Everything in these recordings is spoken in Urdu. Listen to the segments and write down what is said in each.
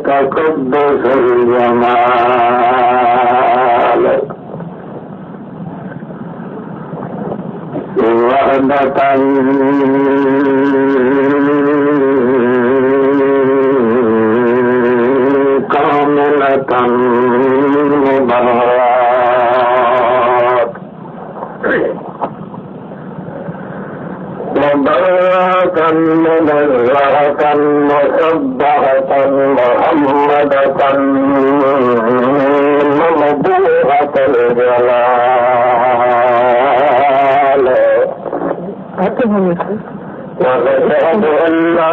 تقدس الجمال وحدة كاملة مباركة منزهة مسبحة محمدة ممدوحة الجلال وأشهد أن لا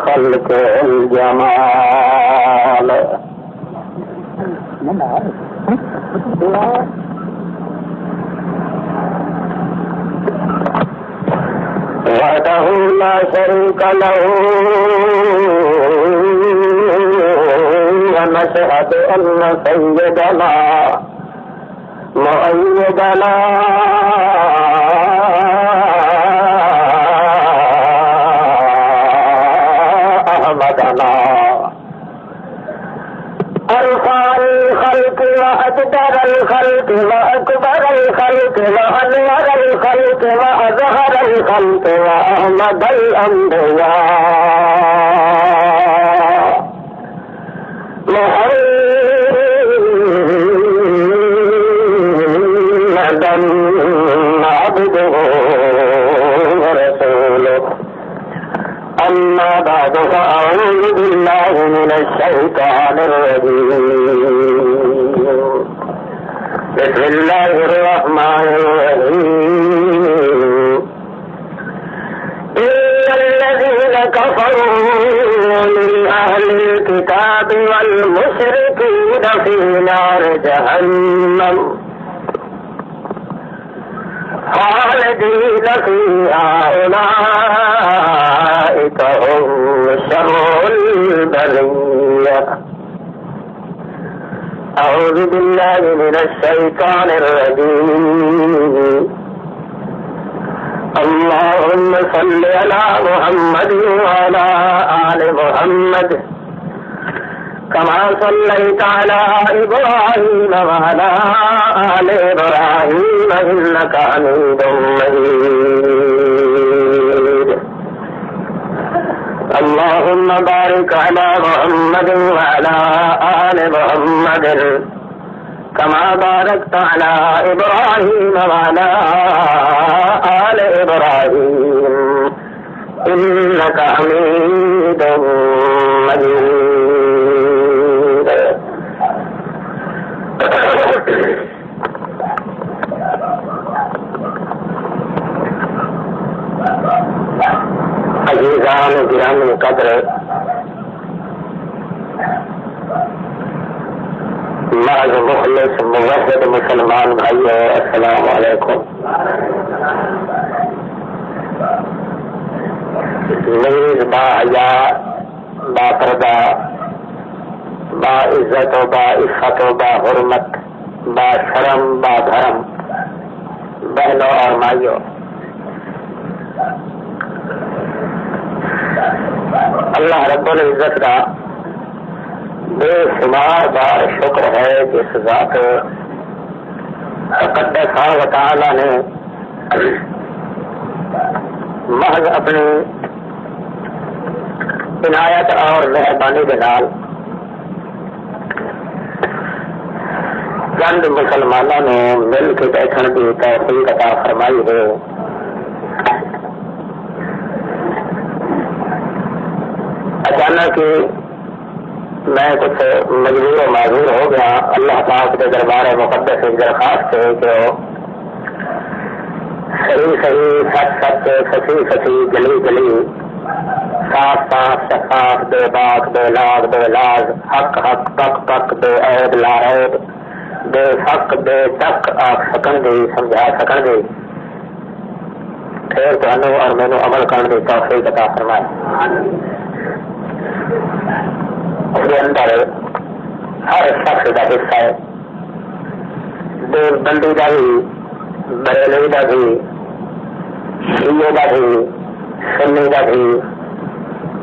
خلق الجمال وحده لا شريك له ونشهد أن سيدنا مؤيدنا أحمدنا أرفع الخلق وأقدر الخلق وأكبر الخلق وأنور الخلق وأظهر الخلق وأحمد الأنبياء محمدا عبده ورسوله أما بعد فأعوذ بالله من الشيطان الرجيم بسم الله الرحمن الرحيم إن الذين كفروا من أهل الكتاب والمشركين في نار جهنم خالدين فيها أولئك هم شر البرية أعوذ بالله من الشيطان الرجيم اللهم صل على محمد وعلى آل محمد كما صليت على إبراهيم وعلى آل إبراهيم إنك حميد مجيد اللهم بارك على محمد وعلى آل محمد كما باركت على إبراهيم وعلى آل إبراهيم إنك حميد مجيد عزیزان گرامی قدر محض مخلص موحد مسلمان بھائیو السلام علیکم. نیز با حیا با پردہ با عزت و با عفت و با حرمت با شرم با دھرم بہنوں اور مائیوں، اللہ رب العزت کا بے شمار بار شکر ہے جس ذات تقدس و تعالی نے محض اپنی عنایت اور مہربانی کے نال چند مسلمانوں نے مل کے بیٹھنے کی توفیق عطا فرمائی ہے. مانا کہ میں کچھ مجبور و معذور ہو گیا اللہ پاک کے دربار مقدس درخواست ہے کہ صحیح صحیح سچ سچ سچی سچی گلی گلی صاف صاف شفاف بے باک بے لاگ بے لاز حق حق پک پک بے عیب لا عیب بے حق بے تک آخ سکن دی سمجھا سکن دی پھر تمہیں اور مینو عمل کرنے کی توفیق عطا فرمائے. اس کے اندر ہر شخص کا حصہ ہے، دیر بندی کا بھی، بریلوی کا بھی، شیعہ کا بھی، سنی کا بھی،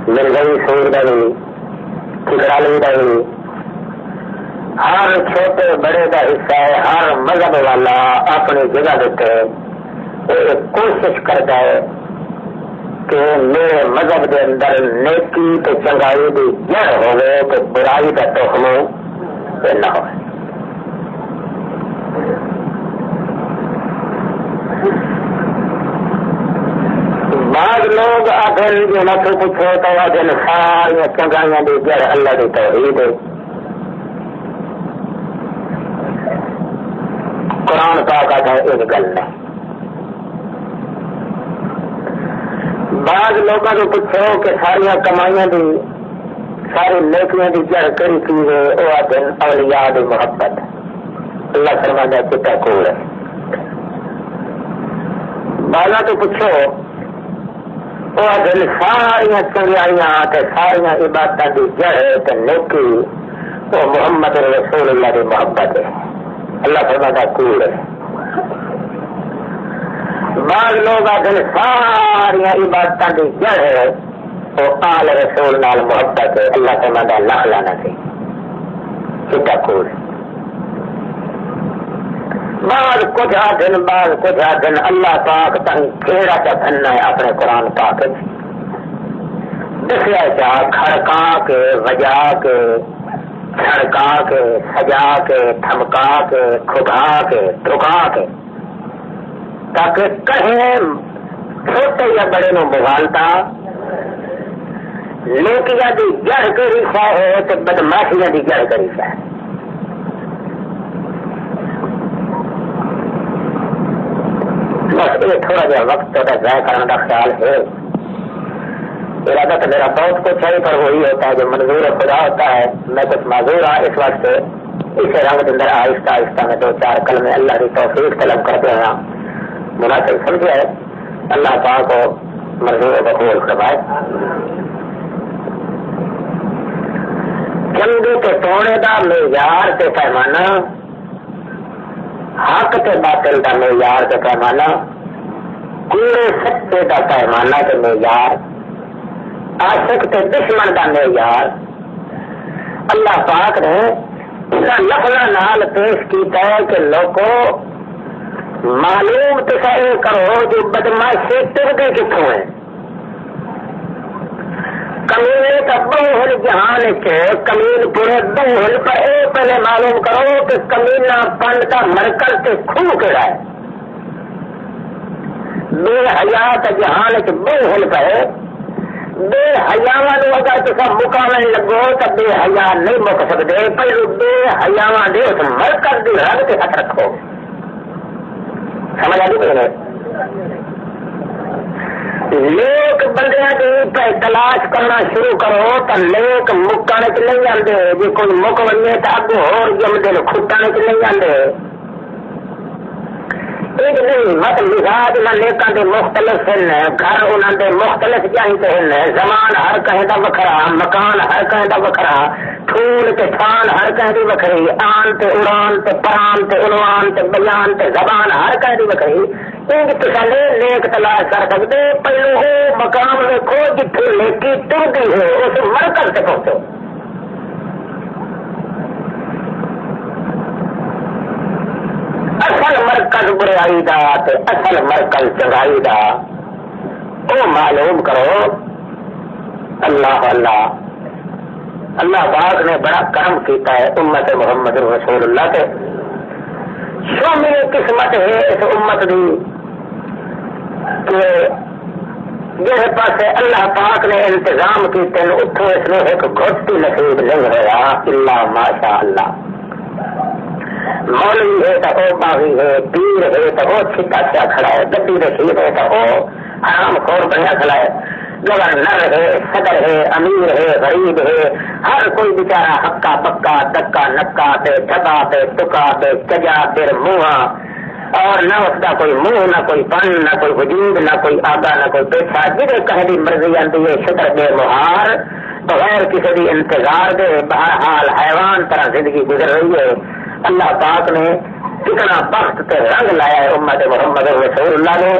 مرزائی سور کا بھی، کھکرالی کا بھی، ہر چھوٹے بڑے کا حصہ ہے. ہر مذہب والا اپنی جگہ دیتے کوشش کرتا ہے کہ میرے مذہب کے اندر نیکی تو چنگائی کی جڑ ہوئے تو برائی کا تخم نہ ہو. بعض لوگ آخر جو نہ پوچھو تو آخر ساری چنگائیاں کی جڑ اللہ کی توحید ہے. قرآن پاک آتا ہے ایک گل نہیں. بعض لوگوں کو پوچھو کہ ساری کمائیاں دی ساری نیکیاں دی جڑ کری چیز ہے وہ آدھن اولیاء دی محبت. اللہ فرماتا کتا کول ہے. بعض تو پوچھو وہ آدھن ساری چنگیاں ساری عبادت دی جڑ تے نیکی وہ محمد رسول اللہ دی محبت ہے. اللہ فرماتا کول ہے. بعض لوگ آخر ساری عبادت کی جڑ ہے وہ آل رسول نال محبت ہے. اللہ فرماتا لکھ لانا سی کتا کول. بعض کچھ آدھن اللہ پاک تن کیڑا چا بننا ہے اپنے قرآن پاک دسیا چا کھڑکا کے وجا کے چھڑکا کے سجا کے تھمکا کے کھبا کے دھکا کے تاکہ کہیں چھوٹے یا بڑے نو مغالتا نیکیاں دی جڑ کری ہے تو بدماشیاں دی جڑ کری ہے. بس یہ تھوڑا جہا وقت ضائع کرنے کا خیال ہے. ارادہ تو میرا بہت کچھ ہے پر وہی ہوتا ہے جو منظور خدا ہوتا ہے. میں کچھ معذور ہوں اس وقت اسے رنگ کے اندر آہستہ آہستہ میں 2-4 کلمے اللہ کی توفیق طلب کرتے ہیں مناسب سمجھے. اللہ پاک کو منظور قبول فرمائے. چنگے تے توڑے دا معیار تے پیمانہ، حق تے باطل دا معیار تے پیمانہ، کوڑے سچے دا پیمانہ تے معیار، عاشق تے دشمن دا معیار اللہ پاک نے لفظاں نال پیش کیتا ہے کہ لوگوں معلوم تو یہ کرو جو بدماشی ٹرتے کتوں ہیں. کمینے کا بہل جہان کمین پورے بہل پر اے پہلے معلوم کرو کہ کمینہ پن کا مرکز سے خون کہڑا ہے. بے حیات جہان بہل پہ بے حیاواں اگر تصا مقابلے لگو تو بے حیا نہیں مک سکتے. پہلو بے حیاواں دے اس مرکز کی رنگ کے ہاتھ رکھو. سمجھ آ گئی. نیک بندیاں کی تلاش کرنا شروع کرو تو نیک مکن چ نہیں آتے. جی کوئی مک بنے تو اگو ہور جمتے کھٹن چ نہیں آتے. ایک نہیں مت مزاج نہ نیکاں دے مختلف ہیں، گھر انہاں دے مختلف چاہیے ہیں، زمان ہر کہیں دا وکھرا، مکان ہر کہیں دا وکھرا، ٹھول تے ٹھان ہر کہیں دی وکھری، آن تے اڑان تے پران تے عنوان تے بیان تے زبان ہر کہیں دی وکھری. ایک تسلے نیک تلاش کر سکتے. پہلو وہ مقام دیکھو جتھے نیکی ٹرتی ہے اس مرکز سے پہنچو. اصل مرکز برائی دا تے اصل مرکز چنگائی دا وہ معلوم کرو. اللہ اللہ اللہ پاک نے بڑا کرم کیتا ہے امت محمد رسول اللہ کے. شامل قسمت ہے اس امت دی کہ جس پاس اللہ پاک نے انتظام کیتے ہیں اتوں اس نے ایک گھٹ نصیب نہیں ہوا الا ماشاء اللہ. مولوی ہے تو وہ باغی ہے، پیر ہے تو وہ چھٹا کیا کھڑا ہے، گڈی رشید ہے تو وہ حرام خور بنیا کھڑا ہے، گورنر ہے، صدر ہے، امیر ہے، غریب ہے، ہر کوئی بیچارہ ہکا پکا دکا نکا تے ٹھگا تے ٹکا تے چجا تیر منہ، اور نہ اس کا کوئی منہ، نہ کوئی پن، نہ کوئی وجود، نہ کوئی آگا، نہ کوئی پیچھا، جی کہیں مرضی آتی ہے شکر بے مہار بغیر کسی بھی انتظار دے بہرحال حیوان طرح زندگی گزر رہی ہے. اللہ پاک نے کتنا بخت تے رنگ لایا ہے امت محمد رسول اللہ نے.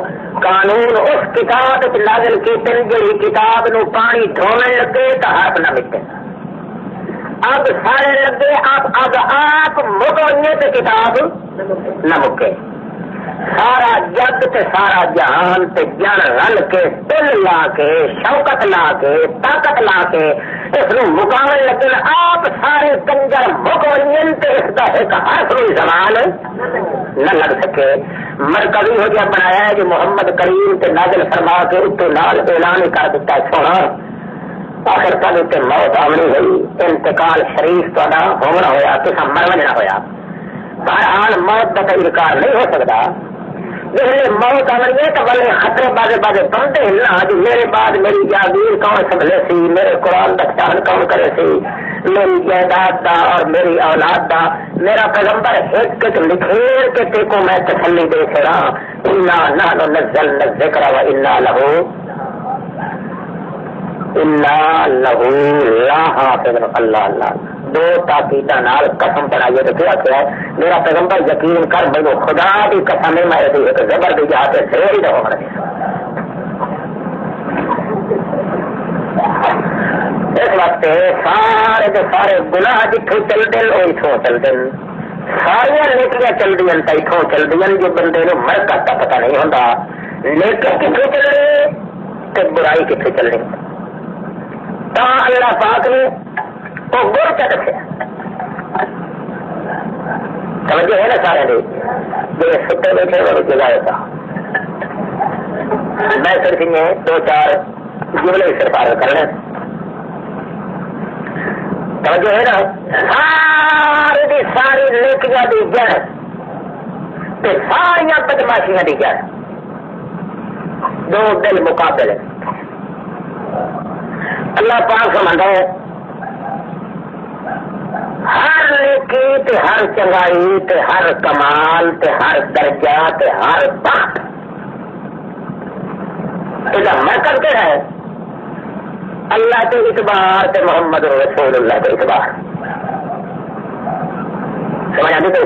قانون اس کتاب نازل کیتے جی کتاب نو پانی دھونے لگے تو حرف نہ مٹے، اب سارے لگے آپ مکوئیے تو کتاب نہ مکے. سارا جگ تے سارا جہان تے جن رل کے دل لا کے شوکت لا کے طاقت لا کے اس نو مقابل لیکن آپ سارے کنجر مکوئین تے اس کا ایک حرف بھی زبان نہ لگ سکے. مرکزی ہو جا بنایا ہے جو محمد کریم تے نازل فرما کے اتو نال اعلان کر دیتا سونا آخر کل اتنے موت آمنی ہوئی، انتقال شریف تو ہونا ہوا، کسا مرنا ہوا. بہرحال موت کا انکار نہیں ہو سکتا. جس موت آمنی ہے تو بلے خطرے بازے بازے پڑھتے ہیں نا جو میرے بعد میری جاگیر کون سنبھلے سی، میرے قرآن کا خیال کون کرے سی، میری جائیداد دا اور میری اولاد دا. میرا پیغمبر ایک لکھیر کے ٹیکو میں تسلی دے چڑا انا نحن نزلنا الذکر و انا لہو لا حافظ. اللہ اللہ دو تاکیدہ نال قسم بنائیے تو کیا ہے میرا پیغمبر یقین کر بھائی خدا کی قسم ہے میں ایک زبر دی جاتے سے ہی رہو اس وقت سارے کے سارے گناہ جتوں چلتے وہ اتوں چلتے ساریا نیکیاں چل دیا اتوں چل دیا جو بندے کو مرکز کا پتا نہیں ہوتا نیکی کتوں چل رہی تو برائی کتوں چل رہی. تا اللہ پاک نے وہ گر کے دسیا سمجھے ہے نا سارے نے میرے ستے بیٹھے وہ جگہ تھا. میں صرف انہیں دو چار جملے سرکار کرنے توجہ ہے نا. ساری دی ساری نیکیاں دی جڑ تے ساریا بدماشیاں دی جڑ دو دل مقابل. اللہ پاک سمجھتا ہے ہر نیکی تے ہر چنگائی تے ہر کمال تے ہر درجہ تے ہر بخت یہ مرکز کہڑا ہے؟ اللہ کے اعتبار تے محمد رسول اللہ کے اعتبار. سمجھ آتی تو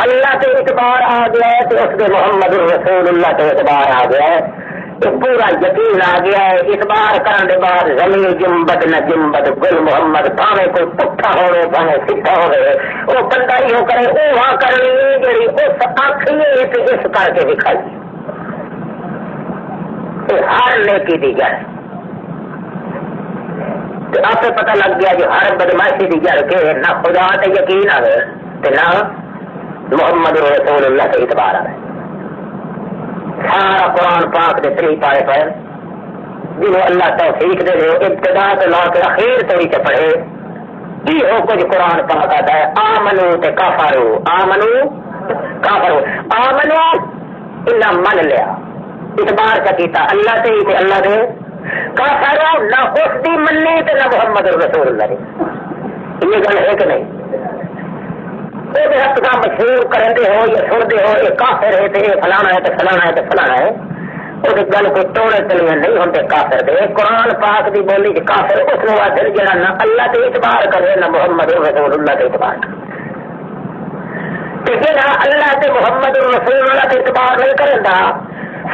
اللہ کے اعتبار آ گیا ہے تو اس کے محمد رسول اللہ کے اعتبار آ گیا ہے تو پورا یقین آ گیا ہے. اعتبار کرنے کے بعد زمین جمبد نہ جمبد گل محمد پاوے کوئی پٹھا ہوئے پاوے سیدھا ہوئے وہ بندہ ہی ہو کرے وہ وہاں کرنی جی اس آخری تو اس کر کے دکھائی ہر نیکی دی جڑ آپ پتہ لگ گیا جو ہر بدماشی دی جڑ کے نہ خدا تے یقین آئے نہ محمد رسول اللہ کے اعتبار آئے. سارا قرآن پاک کے تری پائے پر جنہوں اللہ توفیق دے دے ابتدا سے لا کے اخیر توڑی سے پڑھے کی ہو کچھ قرآن پاک آتا ہے آمنو تے کافرو آمنو کافرو آمنو انہا من لیا اعتبار کا کیتا اللہ سے ہی اللہ دے کافرو نہ اس دی منی تے نہ محمد رسول اللہ دے. یہ گل ہے کہ نہیں؟ حق کا مشہور کرتے ہو یا سنتے ہو یہ کافر ہے تو یہ فلانا ہے تو فلانا ہے تو فلانا ہے وہ گل کو توڑے چلیے نہیں ہوتے کافر دے. قرآن پاک دی بولی کہ کافر اس نے دل جڑا نہ اللہ کے اعتبار کرے نہ محمد رسول اللہ کے اعتبار کرے جہاں اللہ کے محمد رسول اللہ کے اعتبار نہیں کرتا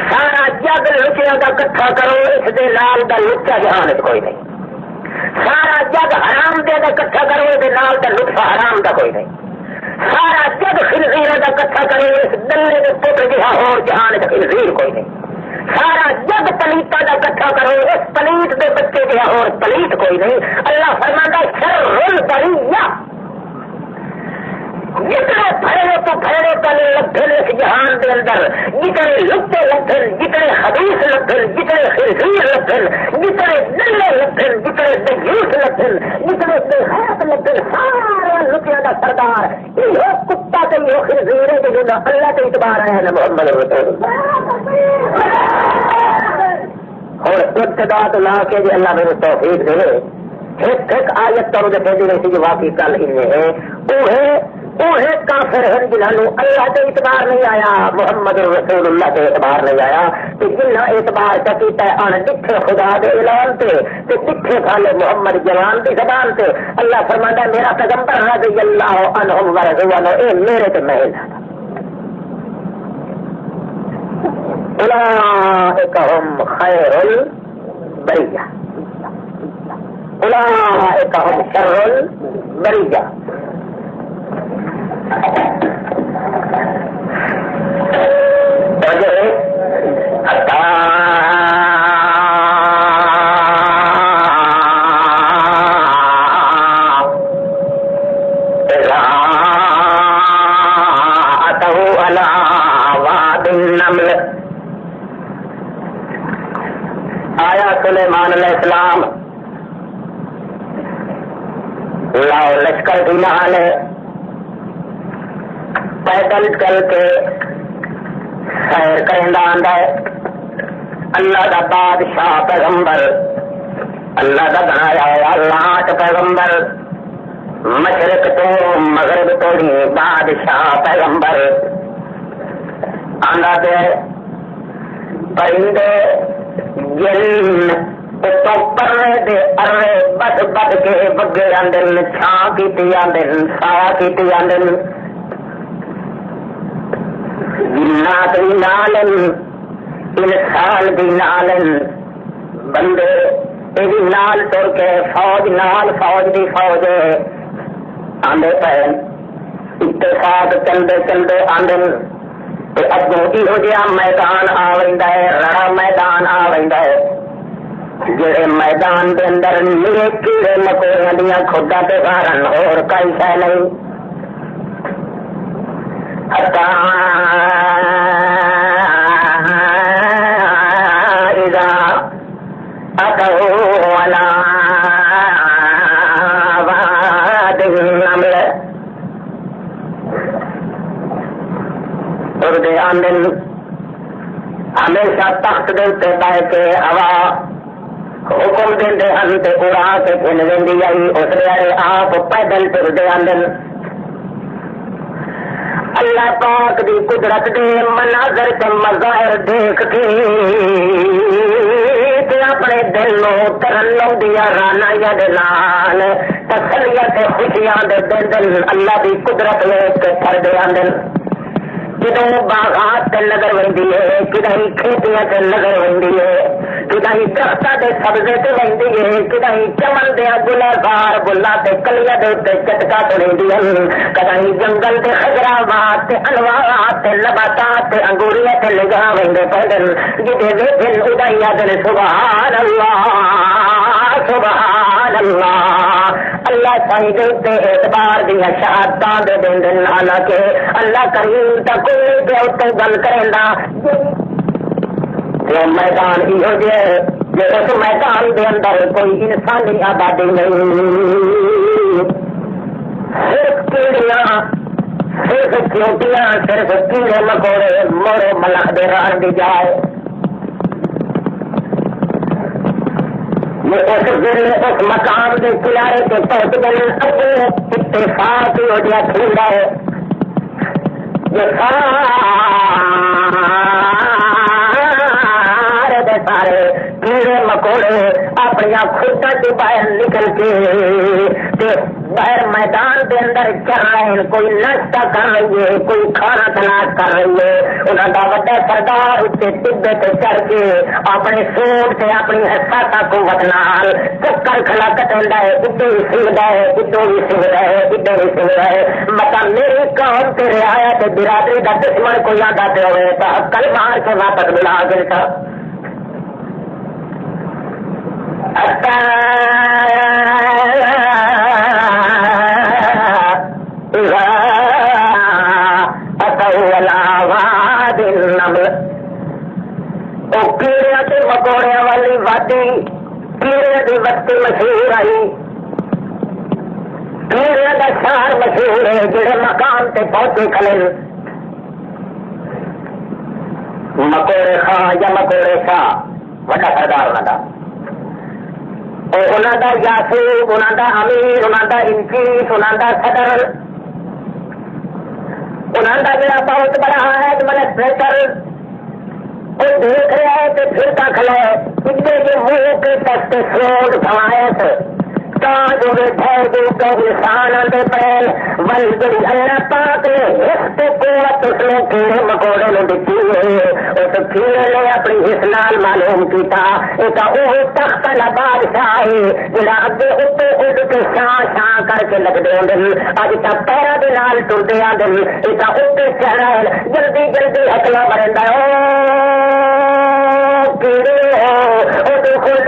سارا جگ لچیا کا کٹھا کرو اس دے نال دا لچا جہان کوئی نہیں. سارا جگ حرام دے کا کٹھا کرو اس دے نال دا لطفہ حرام دا کوئی نہیں. سارا جگ خنزیر کا کٹھا کرے اس دلے کے پتر جہاں اور جہان خنزیر کوئی نہیں. سارا جگ پلیتا کا کٹھا کرو اس پلیت کے بچے جہاں اور پلیت کوئی نہیں. اللہ فرماتا شر البریہ جتنے بھڑے تو بھڑے پل لبھن اس جہان کے اندر، جتنے لتے لبھن، جتنے حدیث لبھن، جتنے خنزیر لبھن، جتنے نلے لبھن، جتنے دیوس لبھن، جتنے بے حیات لبھن، سارے لٹیاں کا سردار یہ کتا تو یہ خنزیر ہے جو اللہ کے اعتبار ہے نا محمد رسول اللہ۔ اور ابتدا تو لا کے جو اللہ میرے توفیق دے ایک آیت تو مجھے کہہ رہی تھی جو واقعی کل انہیں ہے وہ کافر ہیں جنہوں اللہ کے اعتبار نہیں آیا، محمد رسول اللہ کے اعتبار نہیں آیا، تو جنہ اعتبار چکیتا ہے ان دکھے خدا دے اعلان تے دکھے کھالے محمد جوان کی زبان سے اللہ فرماتا ہے میرا پیغمبر رضی اللہ عنہم ورضوا عنہ اے میرے تے محل اولئک هم خیر البریہ اولئک هم شر البریہ۔ آیا سلیمان علیہ السلام لاؤ لشکر کی نال پیدل چل کے سیر کرنا آندا ہے، اللہ دا بادشاہ پیغمبر، اللہ دا بنایا ہوا لاٹ پیغمبر، مشرق تو مغرب تو بادشاہ پیغمبر آندا دے پرندے جن تو پرے دے ارے بد بد کے بگے آندے چھاں کیتی آندے سایہ کیتی آندے جنات بھی نالن انسان بھی نالن بندے یہ نال تر کے فوج نال فوج دی فوج آندے پے اتفاق چلتے چلتے آندے اگوں یہو جہا میدان آ ویندا ہے، رڑا میدان آ ویندا ہے جڑے میدان دے اندر نیرے کیڑے مکوڑیاں دیاں کھوڈاں تے بارن اور کئی شے نہیں اذا اتوا على واد النمل اردے آمدن ہمیشہ تخت دے تے بیٹھ کے ہوا حکم دے ہن تے اڑا کے پھن ویندی آئی اس لیے آپ پیدل ٹردے آمدن اللہ پاک دی قدرت دے مناظر تے مظاہر دیکھ کے اپنے دل نو ترنم دیا رانا یا دلال تسلیت خوشیاں دے دل اللہ دی قدرت ویکھ کے پھر دے آندن کدوں باغات تے نظر ویندی ہے، کدیں کھیتیاں تے نظر ویندی ہے، کدیں درختاں دے سبزے تے ویندی ہے، کدیں چمن دے گلزار بلا تے کلیاں دے تے چٹکا توڑیندی ہے، کدیں جنگل دے خضراوات تے انوارات تے نباتات تے انگوریاں تے لگا ویندے پڑن جدے ویکھن اودائی آدن سبحان اللہ سبحان اللہ اللہ سائیں دے اعتبار دی شہادتاں دے دین حالانکہ اللہ کریم تا کوئی تے اوتے گل کریندا تے میدان ایہو جے جے اس میدان دے اندر کوئی انسانی آبادی نہیں، صرف کیڑیاں صرف چیونٹیاں صرف کیڑے مکوڑے مورے ملک دے رہن دی جائے اس دن اس مقام کے کنارے سے پہنچ گئے اپنے اتفاق ہو گیا کھیلا ہے جو سارے کیڑے مکوڑے اپنی خودوں سے باہر نکل کے باہر میدان کے اندر چل رہے ہیں، کوئی ناشتہ کر رہی ہے، کوئی کھانا تلاش کر رہی ہے، انہوں کا بڑا سردار اتنے ٹبے سے چڑھ کے اپنے سوٹ سے اپنی حساسا قوت نال چکر کھلا کٹندا ہے، ادو بھی سنگدا ہے، ادو بھی سنگدا ہے، ادو بھی سنگدا ہے، مطلب میری قوم سے رعایت برادری کا دشمن کوئی آتا پہ ہوئے تو کل مار کے واپس ملا گئے تھا وادی کیڑے دی وقت مشہور آئی، کیڑے دا شہر مشہور ہے جڑے مقام تے پہنچے کھلے مکوڑے خان یا مکوڑے شاہ وڈا سردار انہوں دا یاسوب، انہوں دا امیر، انہوں دا انچیف، انہوں دا صدر، انہوں دا جڑا بہت بڑا ہے ایڈمنسٹریٹر، وہ دیکھ رہا ہے کہ پھر کا کھلا ہے اتنے کے منہ کے تخت سوڈ سوایت تاج ہوئے بھائی دو کا انسان آتے پہل ول جڑی اللہ پاک نے اس کے قوت اس نے کیڑے مکوڑے نے دیتی ہے اس کیڑے نے اپنی حس نال معلوم کیتا ایک وہ تخت والا بادشاہ ہے جڑا اگے اتنے اڈ کے شاہ شاہ کر کے لگتے ہوں اج تک پیروں کے نال ٹرتے آتے ایک اتنے چہرہ جلدی جلدی ہکلا مرندا کیڑے ہو دیکھو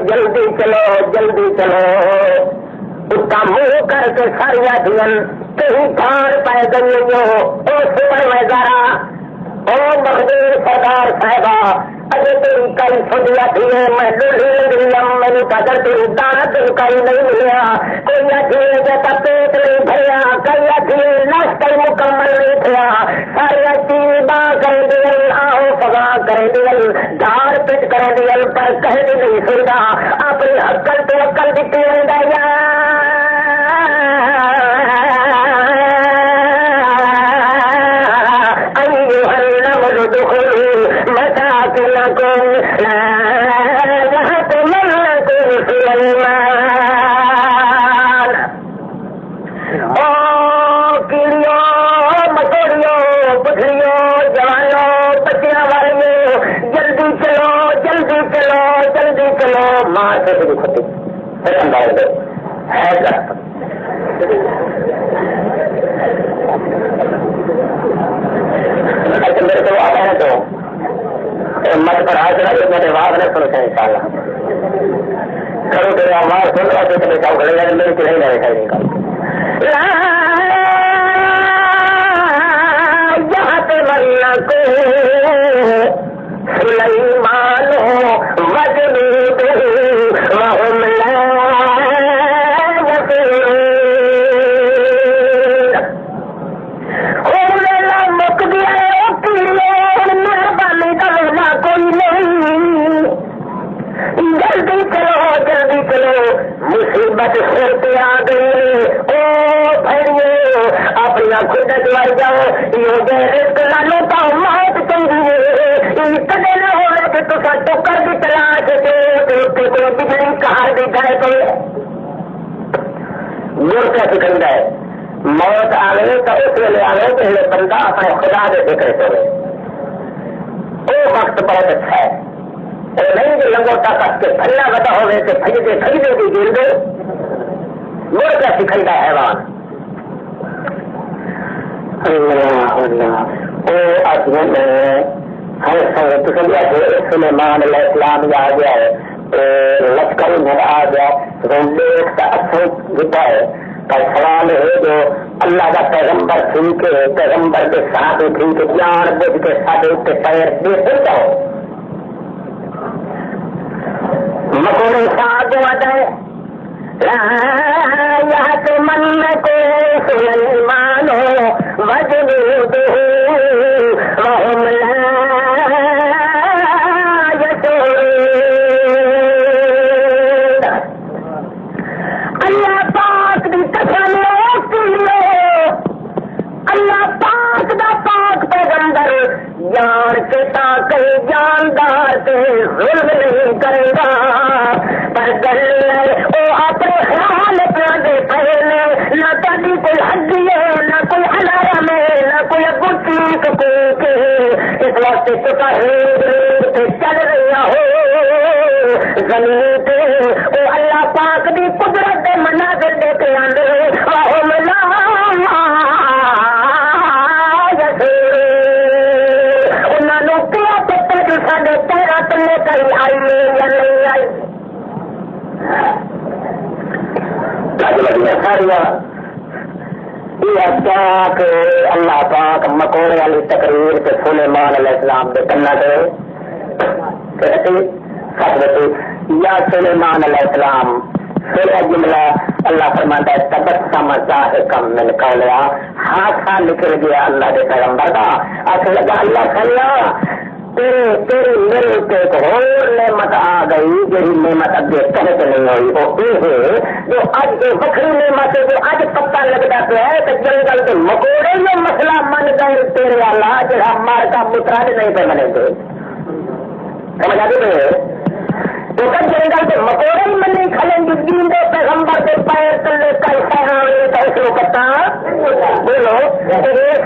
جلدی چلو جلدی چلو اس کا منہ کر کے ساریا دن کہیں تھان پہ گئی ہو سمر میں ذرا او مخدور سردار صاحبہ اجے تیری کئی سنیا تھی میں لڑی میری قدر تیری دانا تیری کئی نہیں ملیا کوئی اچھی جیسا پیٹ نہیں بھریا کئی اچھی نشت مکمل نہیں تھیا سارے چیز باں کر دل آؤ فضا کر دل دار پٹ کر دل پر کہیں بھی نہیں سنتا اپنی عقل تو عقل دیتی ہوں میرے کو آتا ہے تو مت پر آج رہا میرے وہاں نے سنو ان شاء اللہ کرو کہ آواز سن رہا تو تمہیں چاہو گھڑے میرے کو نہیں رہے یہاں پہ مرنا کو سلیمان وجنود وهم لا مصیبت سر پہ آ گئی او بھائیو اپنا خود مر جاؤ یہ رزق لالو کا موت چاہیے کدے نہ ہو کہ تصا ٹکر کی تلاش کوئی بجلی کار بھی گئے تو مر کا سکھندا ہے موت آئے تو اس ویلے آئے تو بندہ اپنے خدا کے فکر کرے وہ وقت بہت اچھا ہے نہیں جو لنگوٹا کٹ کے پھلنا بتا ہوئے کہ پھجدے پھجدے بھی گر دے مر کا سکھندا حیوان سلیمان علیہ السلام آ گیا ہے لشکر میں آ گیا دیکھ کا اچھا گتا ہے پر سوال ہے جو اللہ کا پیغمبر سن کے پیغمبر کے ساتھ تھی کہ جان بوجھ کے ساتھ پیر دے سکتا ہو مکوڑے ساتھ ہے من کو سلیمان وجنود وهم لا يشعرون اللہ پاک دی قسم اللہ پاک دا پاک پیغمبر جان کے تاکہ جاندار سے ظلم نہیں کرے گا پر گل وہ اپنے خیال اپنا دے پہلے نہ تاری کوئی ہڈی یہ کہ اللہ پاک مکوڑے والی تقریر کے سلیمان علیہ السلام کے کنا یا سلیمان علیہ السلام پھر جملہ اللہ فرماتا ہے تبسم ضاحکا من قولہا ہاتھا نکل گیا اللہ کے پیغمبر کا آخر لگا اللہ سنیا تیری میرے ایک اور نعمت آ گئی جی نعمت اگے کہے تو نہیں ہوئی وہ یہ جو اج وکری نعمت ہے جو اج پتہ لگتا پہ ہے کہ جنگل کے مکوڑے یہ مسئلہ من گئے تیرے اللہ جہاں مار کا متراج نہیں پہ بنے تھے سمجھ آ گئی تو جنگل کے مکوڑے ہی من نہیں کھلیں گے دین دے پیغمبر کے پیر تلے کا اس وقت بولو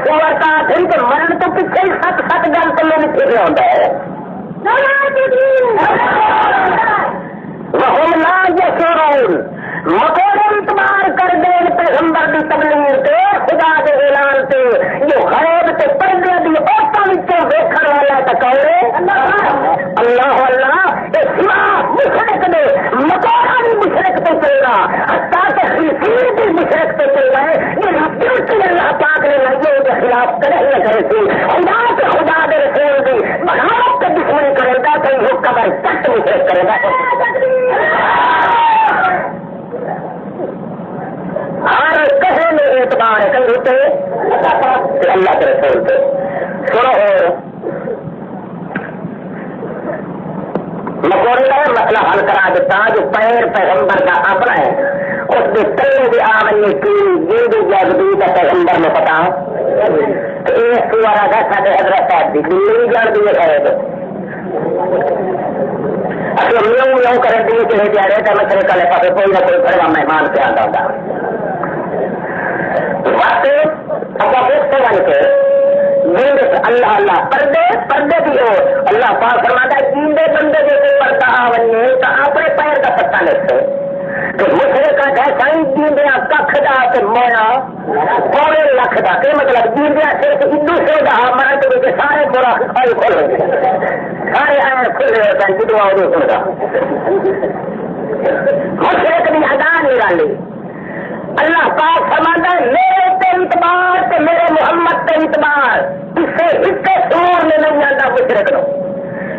سور کا دن کے مرن تو پیچھے سات سات گل تلے میں پھر ہوتا ہے وہ لا یشعرون مکوڑے اعتبار کر دیں پیغمبر کی تبلیغ سے خدا کے اعلان سے جو غیب سے پردے دی عورتوں وچوں ویکھن والا تکورے اللہ اللہ اسما مشرک دے مکوڑا بھی مشرک تو چل رہا حتیٰ کہ خنزیر بھی مشرک تو چل رہا ہے یہ ڈیوٹی اللہ پاک نے لگے کے خلاف کرے نہ کرے تھی خدا کے خدا دے رسول دی بغاوت کے دشمنی کرے گا تو یہ قبر تک مشرک کرے گا ہر کسی میں اعتبار ہے کہیں ہوتے اللہ کے رسول پہ سنو مکوڑے کا مسئلہ حل کرا دیتا جو پیر پیغمبر کا اپنا ہے اس کے تلے بھی آمنی کی جلد جذبی کا پیغمبر میں پتا تو ایک سوارا تھا سارے حضرت صاحب کی دلی جان دیے شاید اصل میوں میوں کریں دیے چلے جا رہے تھے میں چلے کلے پاس کوئی نہ کوئی بڑا مہمان سے آتا ہوتا وقت اپنا بوستے بن کے اللہ اللہ پردے بھی ہو اللہ پاک فرماتا ہے جیندے بندے جو پردہ آونی تو اپنے پیر کا پتہ لیتے کہ مشرے کا جیسا ہی جیندیا کھ دا کہ مویا پورے لکھ دا کہ مطلب جیندیا صرف ہندو سے دا مرا تو سارے پورا کھول گئے سارے آئے کھلے ہوتے ہیں جدوا ہو سن گا مشرے کبھی ادا نہیں ڈالی اللہ پاک فرماتا ہے میرے اعتبار تو میرے محمد کے اعتبار اس سے حصے سور میں نہیں آتا مشرک نو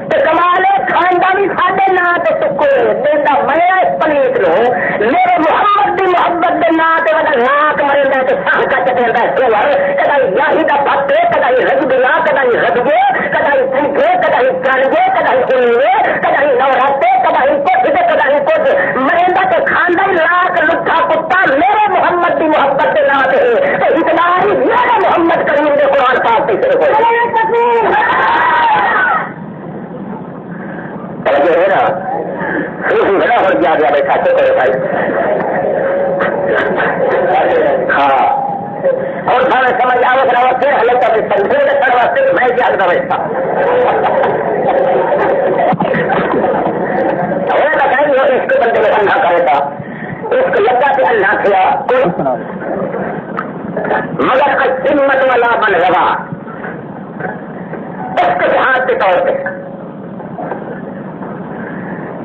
تو کمالے خاندانی ساڈے نا تو سکے دینا میں اس پلیت نو میرے محمد کی محبت کے نا تو ناک مرے تو سہ کا چٹے سور کدائی یاہی کا پتے کدائی رجبیا کدائی رجبے کدائی پوکھے کدائی چڑھے کدائی اڑے کدائی نوراتے کدائی کچھ کدائی کچھ مرے تو خاندان لاکھ لٹھا کتا میرے محمد کی محبت کے نام ہے تو اتنا ہی میرے محمد کریم کے قرآن پاک سے شروع ہے نا بڑا ہو گیا بیٹھا تو کرے بھائی ہاں اور سارے سمجھ آ رہا پھر حلت کا سمجھے کر واسطے میں جانتا بیٹھا بتائیں وہ اس کے بندے میں ٹھنڈا کرے گا اس کو لگا کہ اللہ کیا مگر قسمت والا بن رہا اس کے ہاتھ کے طور پہ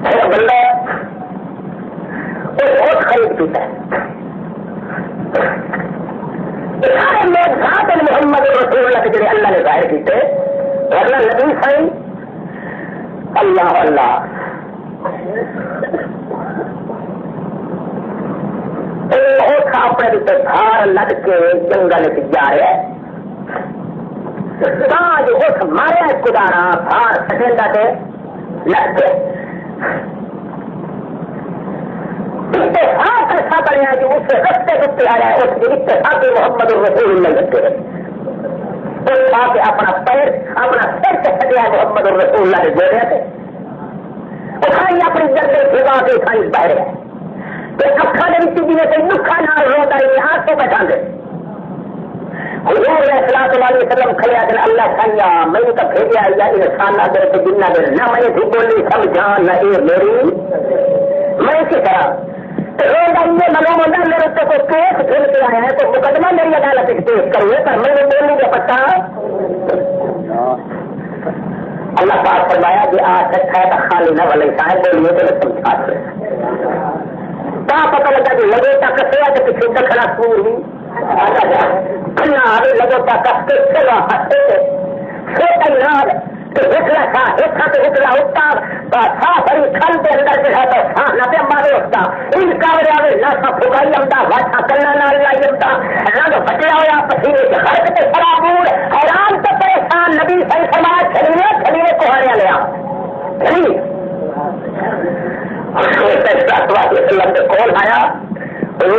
ایک بندہ ایک بہت خرید پیتا ہے سارے لوگ ذات محمد رسول اللہ کے ذریعے اللہ نے ظاہر کیتے ورنہ نبی صحیح اللہ اللہ اپنے دھار لگ کے جنگل جا رہا ہے اس مارے کدارا بھار سٹیندا سے لگ گئے اتفاق ایسا بنیا جو اس سے رستے رستے آیا ہے اس کے اتفاق محمد الرسول اللہ لگتے رہے کے اپنا پیر اپنا سر سے ہٹیا محمد الرسول اللہ کے جوڑے تھے اٹھائی اپنی جنگل بھگا کے اٹھائی باہر ہے اکھا جی نے کوئی نکھا نہ روتا ہے ہاتھ سے بچا دے حضور علیہ الصلوۃ والسلام کھڑیا کہ اللہ سنیا میں نے تو بھیجا یا انسان نہ دے تو جن نہ دے نہ میں تھی بولی سمجھا نہ یہ میری میں کس طرح تو روز آئیے معلوم ہوتا ہے میرے کو کیس کھل کے آیا ہے تو مقدمہ میری عدالت پیش کروے پر میں نے بولنے کا پتا اللہ پاک فرمایا کہ آج سچا ہے تو خالی نہ بھلے صاحب بولیے تو سمجھا دے باپ پتا لگا کہ لگو تک سے کہ پیچھے دکھنا سور ہی لگو تک چلا ہٹلا تھا ہٹلا اٹھتا بڑی کھل کے اندر جو ہے تو سانا پہ مارے اٹھتا ان کاورے آئے ناسا پھگائی آتا واٹا کلا نال لائی آتا رنگ بچیا ہوا پسینے کے ہرک کے خرابور حیران تو پریشان نبی صحیح سماج چھڑینے کوہاریا لیا کون آیا کوئی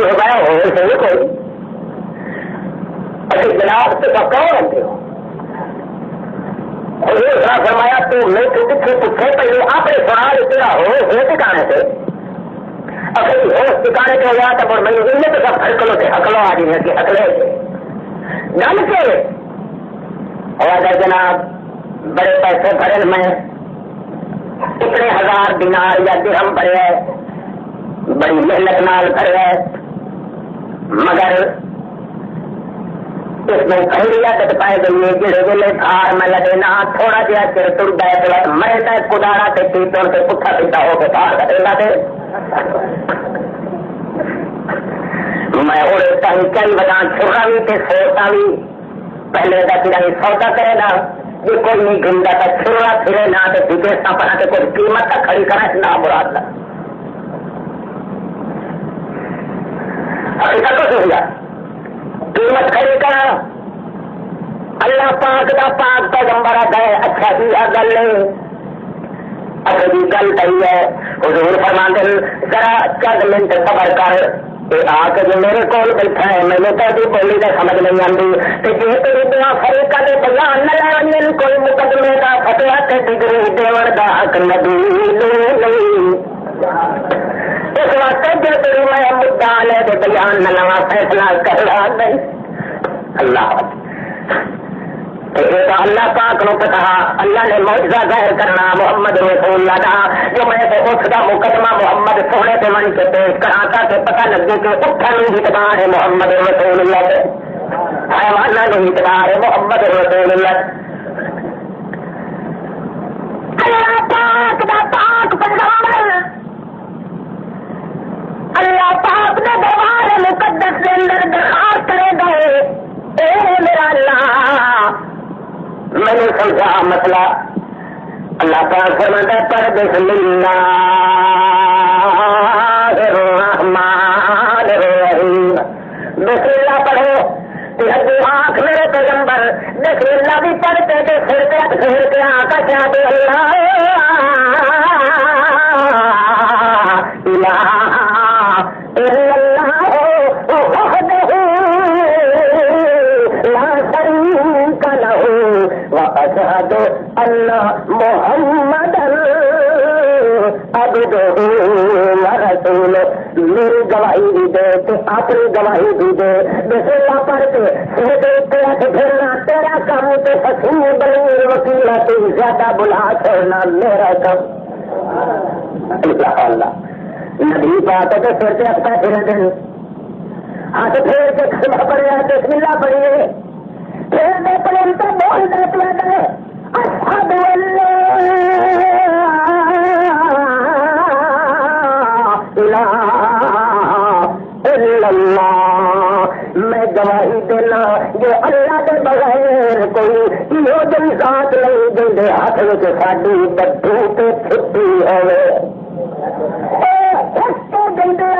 اچھے جناب تو کون ہوتے ہو فرمایا تو میں کتنے پوچھے پہلے آپ نے سوال تیرا ہو ٹھکانے سے اگر ہوش ٹھکانے کے ہوا تو میں تو سب ہکلوں سے ہکلوں آ رہی ہے کہ ہکلے سے ڈل کے ہوا جائے جناب بڑے پیسے بھرے میں اتنے 1000 دینار یا درہم بھرے بڑی محنت نال بھرے مگر اس میں پہلی عادت پائے گئی ہے جڑے ویلے تھار میں لگے نہ تھوڑا جہا چر تر گئے مرے تو کدارا سے پیتر سے پٹھا پیتا ہو کے باہر کٹے دے میں اور کئی وجہ چھوڑا بھی تے سوچتا بھی پہلے کا پھر سودا کرے گا جی کوئی نہیں گندا تو چھوڑا پھرے نہ تو بدیسا پڑا کے کوئی قیمت کا کھڑی کرا نہ مراد کا ابھی تک ہو گیا قیمت کھڑی کرا اللہ پاک دا پاک پیغمبر ہے اچھا جی گل اچھا جی گل صحیح ہے حضور فرماتے ذرا چند منٹ صبر کر آ کے جو میرے کول بیٹھا ہے میں تو بولی کا سمجھ نہیں آتی کہ جی تیری دعا فریقہ کے بیان نہ لے کوئی مقدمے کا فتح تے ڈگری دیون دا حق نبی نہیں اس واسطے جو تیری میں مدعا لے کے بیان نہ لوا فیصلہ کر رہا نہیں اللہ اللہ پاک نو پتا اللہ نے معجزہ ظاہر کرنا محمد رسول اللہ دا جو میں اس کا مقدمہ محمد سونے سے من کے پیش کرا تاکہ پتہ لگے کہ اٹھن اعتبار ہے محمد رسول اللہ سے حیوانہ نہیں اعتبار ہے محمد رسول اللہ اللہ پاک دا پاک پیغمبر اللہ پاک نے دربار مقدس کے اندر درخواست کرے گئے اے میرا اللہ میں نے سمجھا مسئلہ اللہ پاک فرماتا ہے پر بسم اللہ الرحمن الرحیم بسم اللہ پڑھو آنکھ میرے پیغمبر بسم اللہ بھی پڑھتے تھے پھر کے آنکھ چاہتے اللہ الہ الا اللہ وحدہ لا شریک لہ واشہد ان محمدا عبدہ ورسولہ میری گواہی بھی دے تو اپنی گواہی بھی دے بسم اللہ پڑھ کے پھرنا تیرا کام تو حسین بنی وکیلا تو زیادہ بلا چھوڑنا میرا کام اللہ اللہ نبی بات تو پھر سے اپنا پھر دیں ہاتھ پھیر کے کھڑا پڑے بسم اللہ پڑھیے پھر دے پڑے تو بول دے اشہد اللہ میں گواہی دینا جو اللہ کے بغیر کوئی یہ ذات نہیں دے ہاتھ میں ساڈی بدھو تے چھٹی ہوئے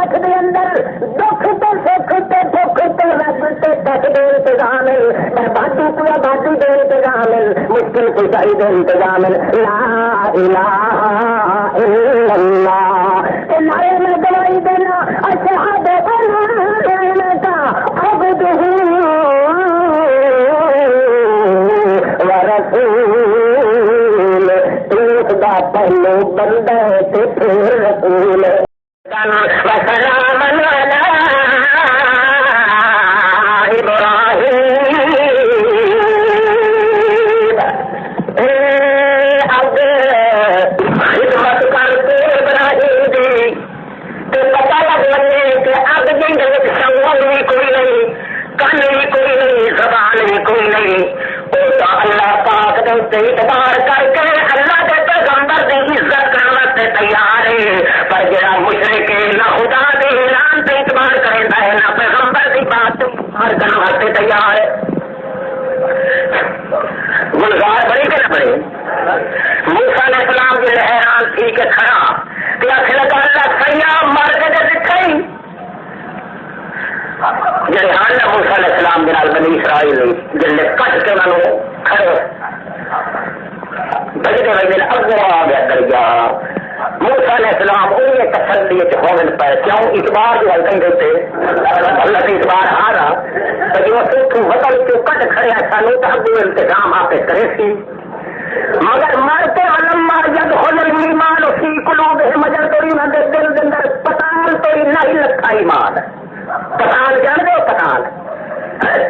رکھ دے اندر دکھ تو سکھ تے دکھ تو رب تے تک دے انتظام بربادی تو آبادی دے انتظام مشکل کشائی دے انتظام لا الہ الا اللہ نارے میں گواہی دینا اشہد ان کا عبدہ ورسول اس دا پہلو بندہ تے پھر رسول وسلام علی ابراہیم اب خدمت کر کے ابراہیم دی تو پتہ لگ لگے کہ اب جنگ سنگل بھی کوئی نہیں کن بھی کوئی نہیں زبان بھی کوئی نہیں وہ تو اللہ پاک دے اعتبار کر کے اللہ کے پیغمبر کی عزت کرنے سے تیار ہے پر جڑا مشرک نہ خدا دے اعلان گلزار کرنے واسطے تیار ہے. گلزار بڑے کہ نہ بڑے. موسیٰ علیہ السلام جو حیران تھی کہ کھڑا کہ آخر لگا اللہ سیاح مر کے جو دکھائی جڑے حال نے موسیٰ علیہ السلام کے نال بنی اسرائیل جلے کٹ کے انہوں نے کھڑے بجنے بجنے اگو آ گیا دریا. موسیٰ علیہ السلام انہیں تسلی ہونے پہ کیوں اعتبار جو کہیں دیتے اللہ سے اعتبار ہارا تو جو سوکھوں وطن کیوں کٹ کھڑے سانو تو اگو انتظام آپ کرے سی مگر مرتے علما جد ہولر ایمان اسی قلوب مجر توڑی نہ دے دل دے اندر پتان توڑی نہیں لکھا ایمان پتان جان دو پتان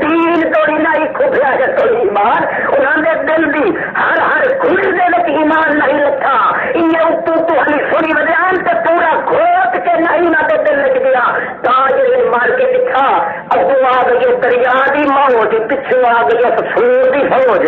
تین توڑی نہیں کھبیا ہے توڑی ایمان انہوں نے دل دی ہر ہر گھڑ دے لک ایمان نہیں لکھا یہ اتو تو ہلی سنی وجان تے پورا گھوٹ کے نہیں نہ دے دل لگ گیا تاج مار کے دکھا ابو آ گئی دریا دی موج پچھو آ گئی سور دی فوج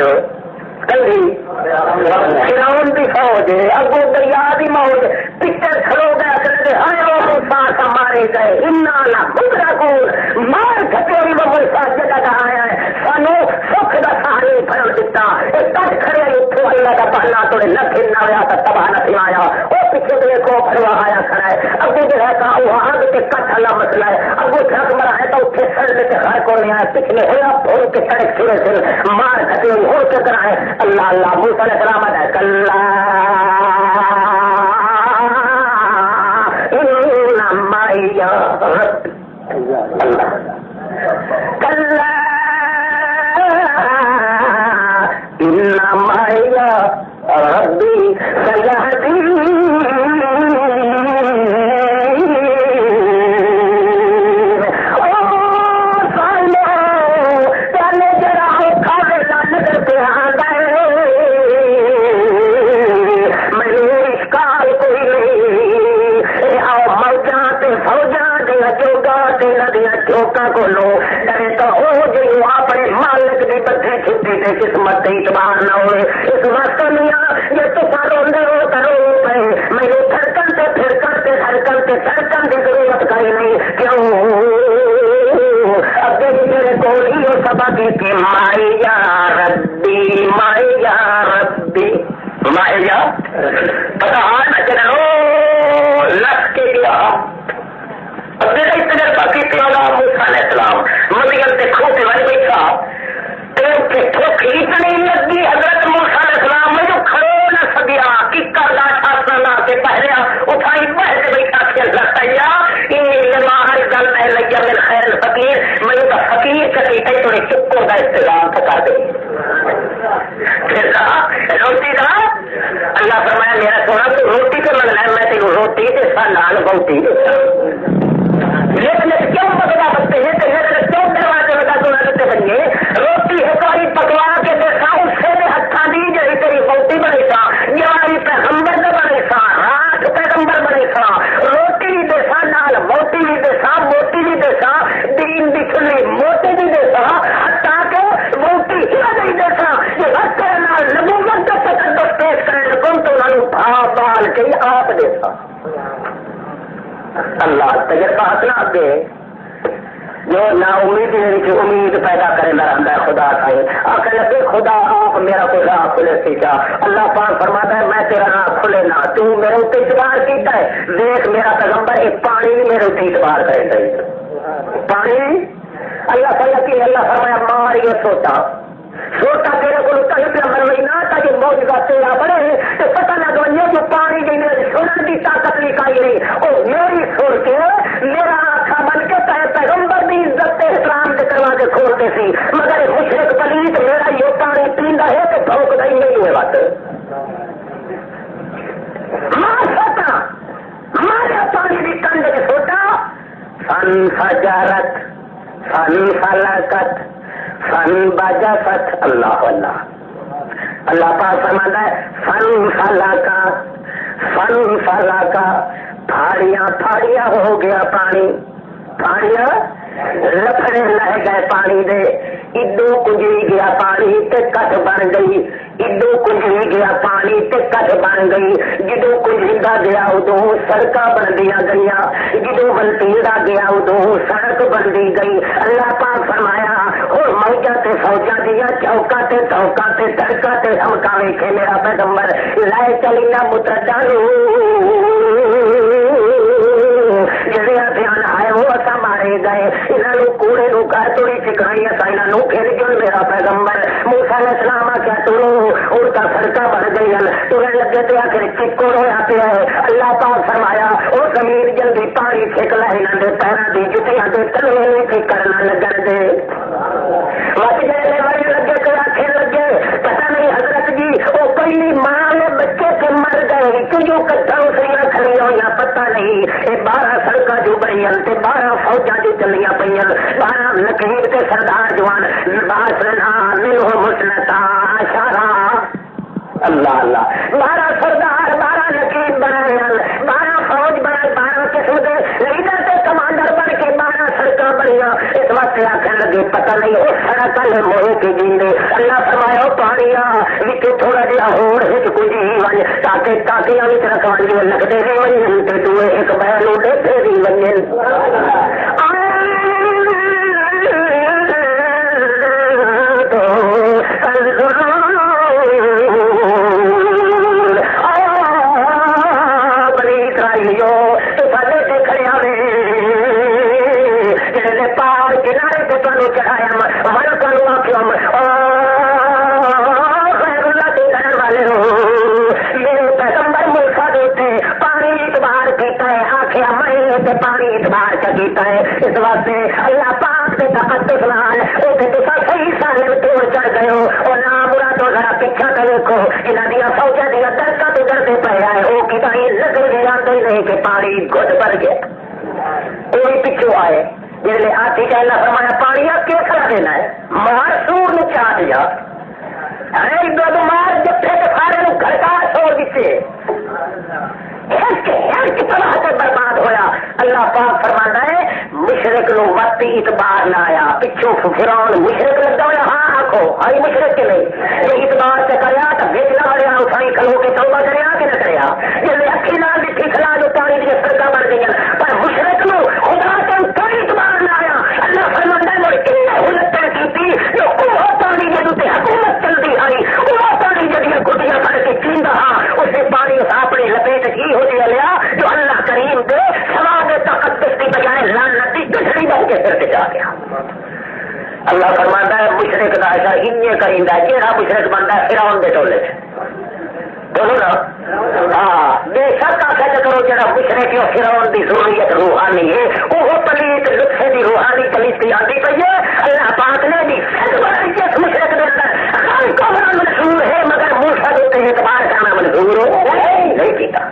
فرعون کی فوج اگو دریا کی موج پیچھے کھڑو گیا کہ ہائے وہ موسیٰ مارے گئے انا لمدرکون مار کھٹوری وہ موسیٰ جگہ کا آیا ہے سانو سکھ کا سہارے پھڑ دیتا تک کھڑے اتو اللہ کا پہلا توڑے نہ پھرنا ہوا تو تباہ نہ سنایا وہ پیچھے دیکھو پھڑوا آیا کھڑا ہے ابو جو ہے کہا وہ آگ کے کٹ اللہ مسئلہ ہے ابو ٹھک مرا ہے تو اتنے سڑ کے گھر کو نہیں آیا پچھلے ہوا بھول کے سڑک سرے سے مار کھٹوری ہو کے کرا ہے اللہ اللہ موسیٰ علیہ السلام ہے کلا ان معی اللہ کلا ان معی ربی سیہدین کو لو ڈرے تو ہو جو اپنے مالک کی بدھی چھٹی سے قسمت اعتبار نہ ہوئے اس وقت میاں یہ تو روندے ہو کرو پہ میرے دھڑکن سے پھڑکن سے دھڑکن سے دھڑکن کی ضرورت کہیں نہیں کیوں اب میرے کو ہی سبق کہ مائیا ربی مائیا ربی مائیا پتا نہ چلو لگ کے گیا تجربہ کی موسیٰ علیہ السلام مدین سے کھوتے والے بیٹھا ٹھوک اتنی لگی حضرت موسیٰ علیہ السلام میں جو کھڑو نہ سکیا کی کردا چھاسنا کے پہلے اٹھائی بہت بیٹھا کہ اللہ تعالیٰ ہر گل میں لگیا من خیر فقیر میں تو فقیر چلی گئی تھوڑے چکوں کا استعمال پکا دے روٹی کا اللہ فرمایا میرا سونا تو روٹی تو منگنا ہے میں تیرو روٹی کے ساتھ نال بہتی لیکن کیوں پکڑا بنتے ہیں کیوں دروازے لگا سنا دیتے بنیے روٹی ہے پکوا کے دیکھا اس سے ہتھا دی جی تیری بہتی بنے سا جواری پیغمبر نہ بنے سا رات پیغمبر بنے سا روٹی بھی دیسا نال موٹی بھی دیسا موٹی بھی دیسا دین بھی کھلی موٹی بھی دیسا ہٹا کے موٹی ہی نہیں دیسا یہ ہر کرنا نبوت کا تقدس پیش کرنے کون تو انہوں بھا بال کے آپ دیسا اللہ تجربہ اپنا دے جو نا امید ہے امید پیدا کرے نہ رہتا ہے خدا سے آخر لگے خدا آپ میرا کوئی راہ کھلے سیکھا اللہ پاک فرماتا ہے میں تیرا راہ کھلے نہ تو میرے اتنے اعتبار کیتا ہے دیکھ میرا پیغمبر ایک پانی بھی میرے اتنے اعتبار کرے گا پانی اللہ تعالیٰ کی اللہ فرمایا مار یہ سوچا تیرے کو کہیں پہ بنوئی نہ تاکہ موج کا تیرا بڑے تو پتہ نہ دونوں جو پانی کی میرے سنن کی طاقت نکائی نہیں اور میری سن کے میرا آنکھا بن کے پیغمبر بھی عزت احترام کے دروازے کھولتے سی مگر مشرق پلیت میرا یہ پانی پیندا ہے کہ بھوک نہیں ہوئے بات ماں سوچا ہمارے پانی بھی کنڈ کے سوچا فن فجرت فن فلکت فن بجفت اللہ اللہ پاک فرماتا ہے فن فلا کا پھاڑیاں ہو گیا پانی پھاڑیاں لفڑے لہ گئے پانی دے ادو کجری گیا پانی تے کٹ بن گئی ادو کجری گیا پانی تے کٹ بن گئی جدو کجریدا گیا ادو سڑکاں بندیاں گئی جدو بنتیدا گیا ادو سڑک بندی گئی اللہ پاک فرمایا ہم کاوے کے میرا پیغمبر لائے چلی نہ متردانو جڑے دھیان آئے وہ اصا مارے گئے انہوں کوڑے نو کر توڑی سکھائی اصا انہوں پھر جو میرا پیغمبر موسیٰ علیہ السلام کیا ترو اور کا سڑکا بن گئی ترن لگے تو آخر چکو رویا پیا ہے اللہ پاک فرمایا وہ زمین جلدی پانی چھک لے انہوں نے پیروں کی جتیاں کے تلوے فکر نہ لگن دے وقت جیسے بڑے لگے تو آخر لگے پتہ نہیں حضرت جی وہ پہلی ماں نے بچے سے مر گئے کیوں کٹھا اسریاں کھڑی ہوئی پتہ نہیں یہ 12 سڑکاں جو بنی 12 فوجاں جو چلیاں پہ 12 نقیب کے سردار جوان باسنا منہ مسلطا اشارہ اللہ اللہ 12 سردار 12 نقیب بنائے 12 فوج بنائے 12 قسم کے لیڈر کے کمانڈر بن کے 12 سڑکاں بنیا اس وقت آخر لگے پتہ نہیں اس سڑک والے موہ کے جیندے اللہ فرمایا پانیا وچ تھوڑا جہا ہور ہچ کچھ ہی ون تاکہ تاکیاں وچ رکھوان جو لگتے بھی ونجن تے دوے ایک بہلو ڈیتے بھی ونجن پانی اتبار کیتا ہے اس واسطے اللہ پاک کے تقدس نال او کہ تسا صحیح سالم توڑ چڑھ گئے ہو اور نہ برا تو ذرا پیچھا تے دیکھو انہاں دی فوجاں دی درکاں تے ڈرتے پے آئے او کہ تاں نظر دے آندے نہیں کہ پانی گھٹ بھر گیا کوئی پیچھے آئے جس نے آتی کہ اللہ فرمایا پانی آپ کیوں کھڑا دینا ہے مار سور نے چاہ دیا ارے دو مار جتھے تے سارے نو گھٹا چھوڑ دیتے طرح سے برباد ہویا اللہ پاک فرماتا ہے مشرق نو وقتی اعتبار نہ آیا پچھو فرعون مشرق لگا ہوا ہاں آخو ہائی مشرق کے نہیں یہ اعتبار سے کریا تو بیچنا ہوا اٹھائی کھلو کے توبہ کریا کہ نہ کریا جیسے اکھی نال بھی ٹھیکلا جو پانی کی سڑکیں بن گئی پر مشرق نو خدا تو کوئی اعتبار نہ آیا اللہ فرماتا ہے مڑ کنے حلتیں کی جو وہ پانی جدو حکومت چلتی آئی وہ پانی جدیاں گڈیاں بھر کے چیندا ہاں اسے پانی اپنی لپیٹ کی ہو لیا جو اللہ کریم دے سواد تقدس کی بجائے لعنتی گٹڑی بن کے پھر کے جا گیا اللہ فرماتا ہے مشرق کا ایسا انہیں کریندا ہے جہاں مشرق بنتا ہے فرعون دے ٹولے بولو نا ہاں بے شک آخر کرو جہاں مشرق فرعون کی ضروریت روحانی ہے وہ پلیت لطفے کی روحانی پلیتی آتی پی ہے اللہ پاک نے بھی اس مشرق کے اندر کمرہ منظور ہے مگر موسیٰ کے اعتبار کرنا منظور نہیں پیتا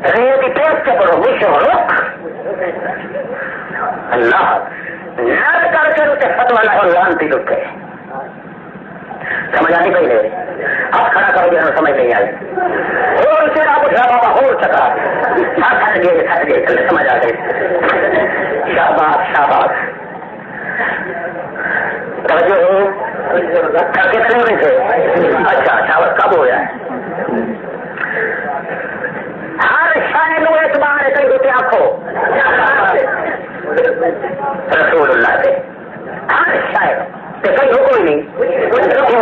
ریت پیس سے پڑھو مشرق اللہ نر کر کے اسے فتوا لگا لانتی لٹے سمجھ آتی پہلے اب کھڑا کرو گے سمجھ نہیں آئی اور تیرا بجھا بابا ہو چکا تھک گئے سمجھ آ گئی شاباش شاباش کتنے میں تھے اچھا شاباش کب ہو جائے ہر شاید وہ اعتبار ہے کہیں روپیہ آخو رسول اللہ سے ہر شاید کہیں ہو کوئی نہیں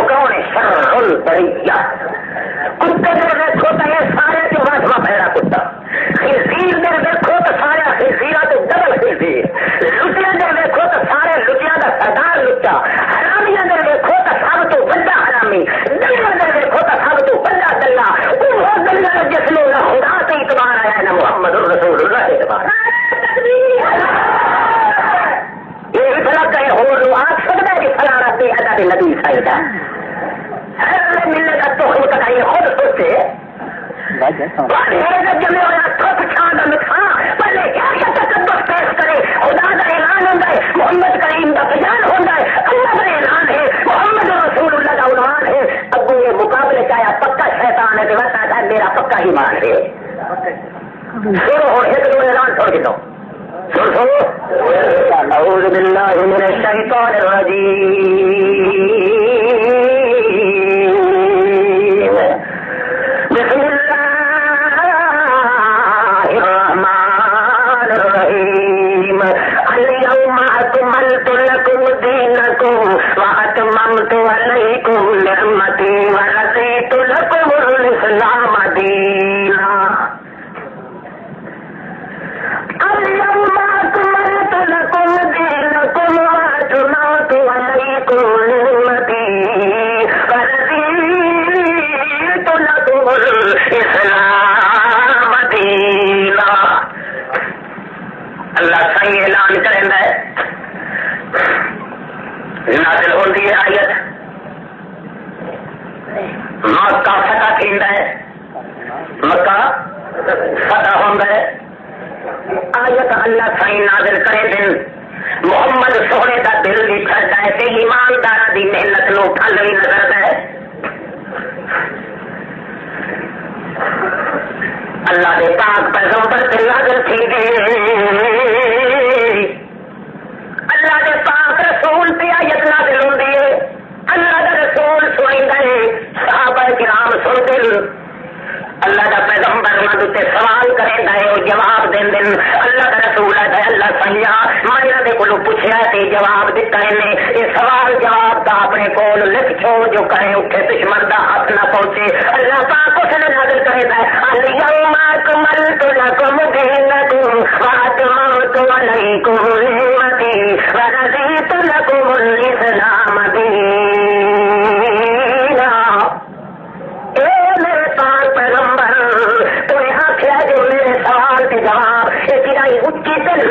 کون ہے شر البریہ کتے دیر دیکھو تو یہ سارے جو واجبہ پہلا کتا خنزیر دیر دیکھو تو سارے خنزیرہ تو ڈبل خنزیر لٹیاں دیر دیکھو تو سارے لٹیاں کا سردار لٹا حرامیاں دیر دیکھو تو سب تو بڑا حرامی دلیاں دیر دیکھو تو سب تو بڑا دلہ وہ دلہ جس میں نہ خدا سے اعتبار آیا ہے نہ محمد رسول اللہ سے اعتبار یہ اتنا کہیں ہو لو آپ سکتا ہے کہ فلاں ربی ادا کے نبی سائدہ ملنے کا تو خود کا یہ خود سوچتے جمے ہوا تھوک چھان کا نقصان پہلے کیا تقدس پیش کرے خدا کا اعلان ہوتا ہے محمد کریم کا بیان ہوتا ہے اللہ کا اعلان ہے محمد رسول اللہ کا عنوان ہے اب وہ یہ مقابلے چاہے پکا شیطان ہے کہ بتا ہے میرا پکا ہی مان ہے سنو اور ایک دو اعلان چھوڑ کے دو اعوذ باللہ من الشیطان الرجیم بسم اللہ الرحمن الرحیم اليوم اکملت لکم دینکم واتممت اسلام دینا. اللہ صحیح اعلان کریں ہے. نازل ہوتی ہے آیت مکہ فتح تھیندا ہے. مکہ فتح ہوندا ہے. آیت اللہ صحیح نازل کرے دن محمد سونے کا دل بھی چڑھتا ہے کہ ایماندار کی محنت نو پھل بھی نظر ہے. اللہ کے پاک پیغمبر سے نازل تھی اللہ کے پاک رسول سے آیت نازل ہوندی ہے. اللہ کا رسول سنیں گے صحابہ کرام سنتے اللہ کا پیغمبر مدد سوال کریں گے وہ جواب دیں دن. اللہ کا رسول ہے اللہ سنیا میں کو پوچھا کہ جواب دیتا ہے یہ سوال جواب کا اپنے کول لکھ چھوڑ جو کرے اٹھے دشمن کا ہاتھ نہ پہنچے. اللہ پاک اس نے نازل کرے گا اليوم اکملت لکم دینکم واتممت علیکم نعمتی ورضیت لکم الاسلام دینا. اے میرے پاک پیغمبر تو یہاں کیا جو میرے سوال کے جواب ایک اچھی دل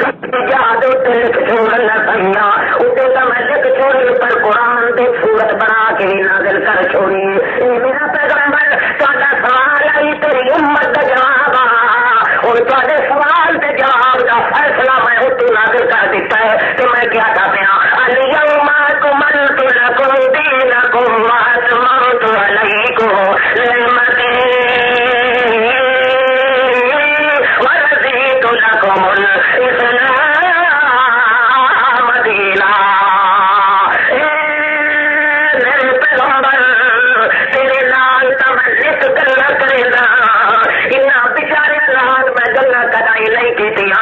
یاد لکھ چھوڑ نہ سنیا اسے کا میں لکھ چھوڑی پر قرآن دے صورت بنا کے نازل کر چھوڑی. میرا پیغمبر تھوڑا سوال آئی تیری امت کا جواب اور تھوڑے سوال کے جواب کا فیصلہ میں اتو نازل کر دیتا ہے کہ میں کیا کہتے ہیں اليوم اکملت لکم دینکم واتممت علیکم نعمتی ورضیت لکم الاسلام دینا. میرے پیغمبر تیرے نال تو میں لکھ گلا کرے گا ان بچارے نال میں گلا کرائی نہیں کی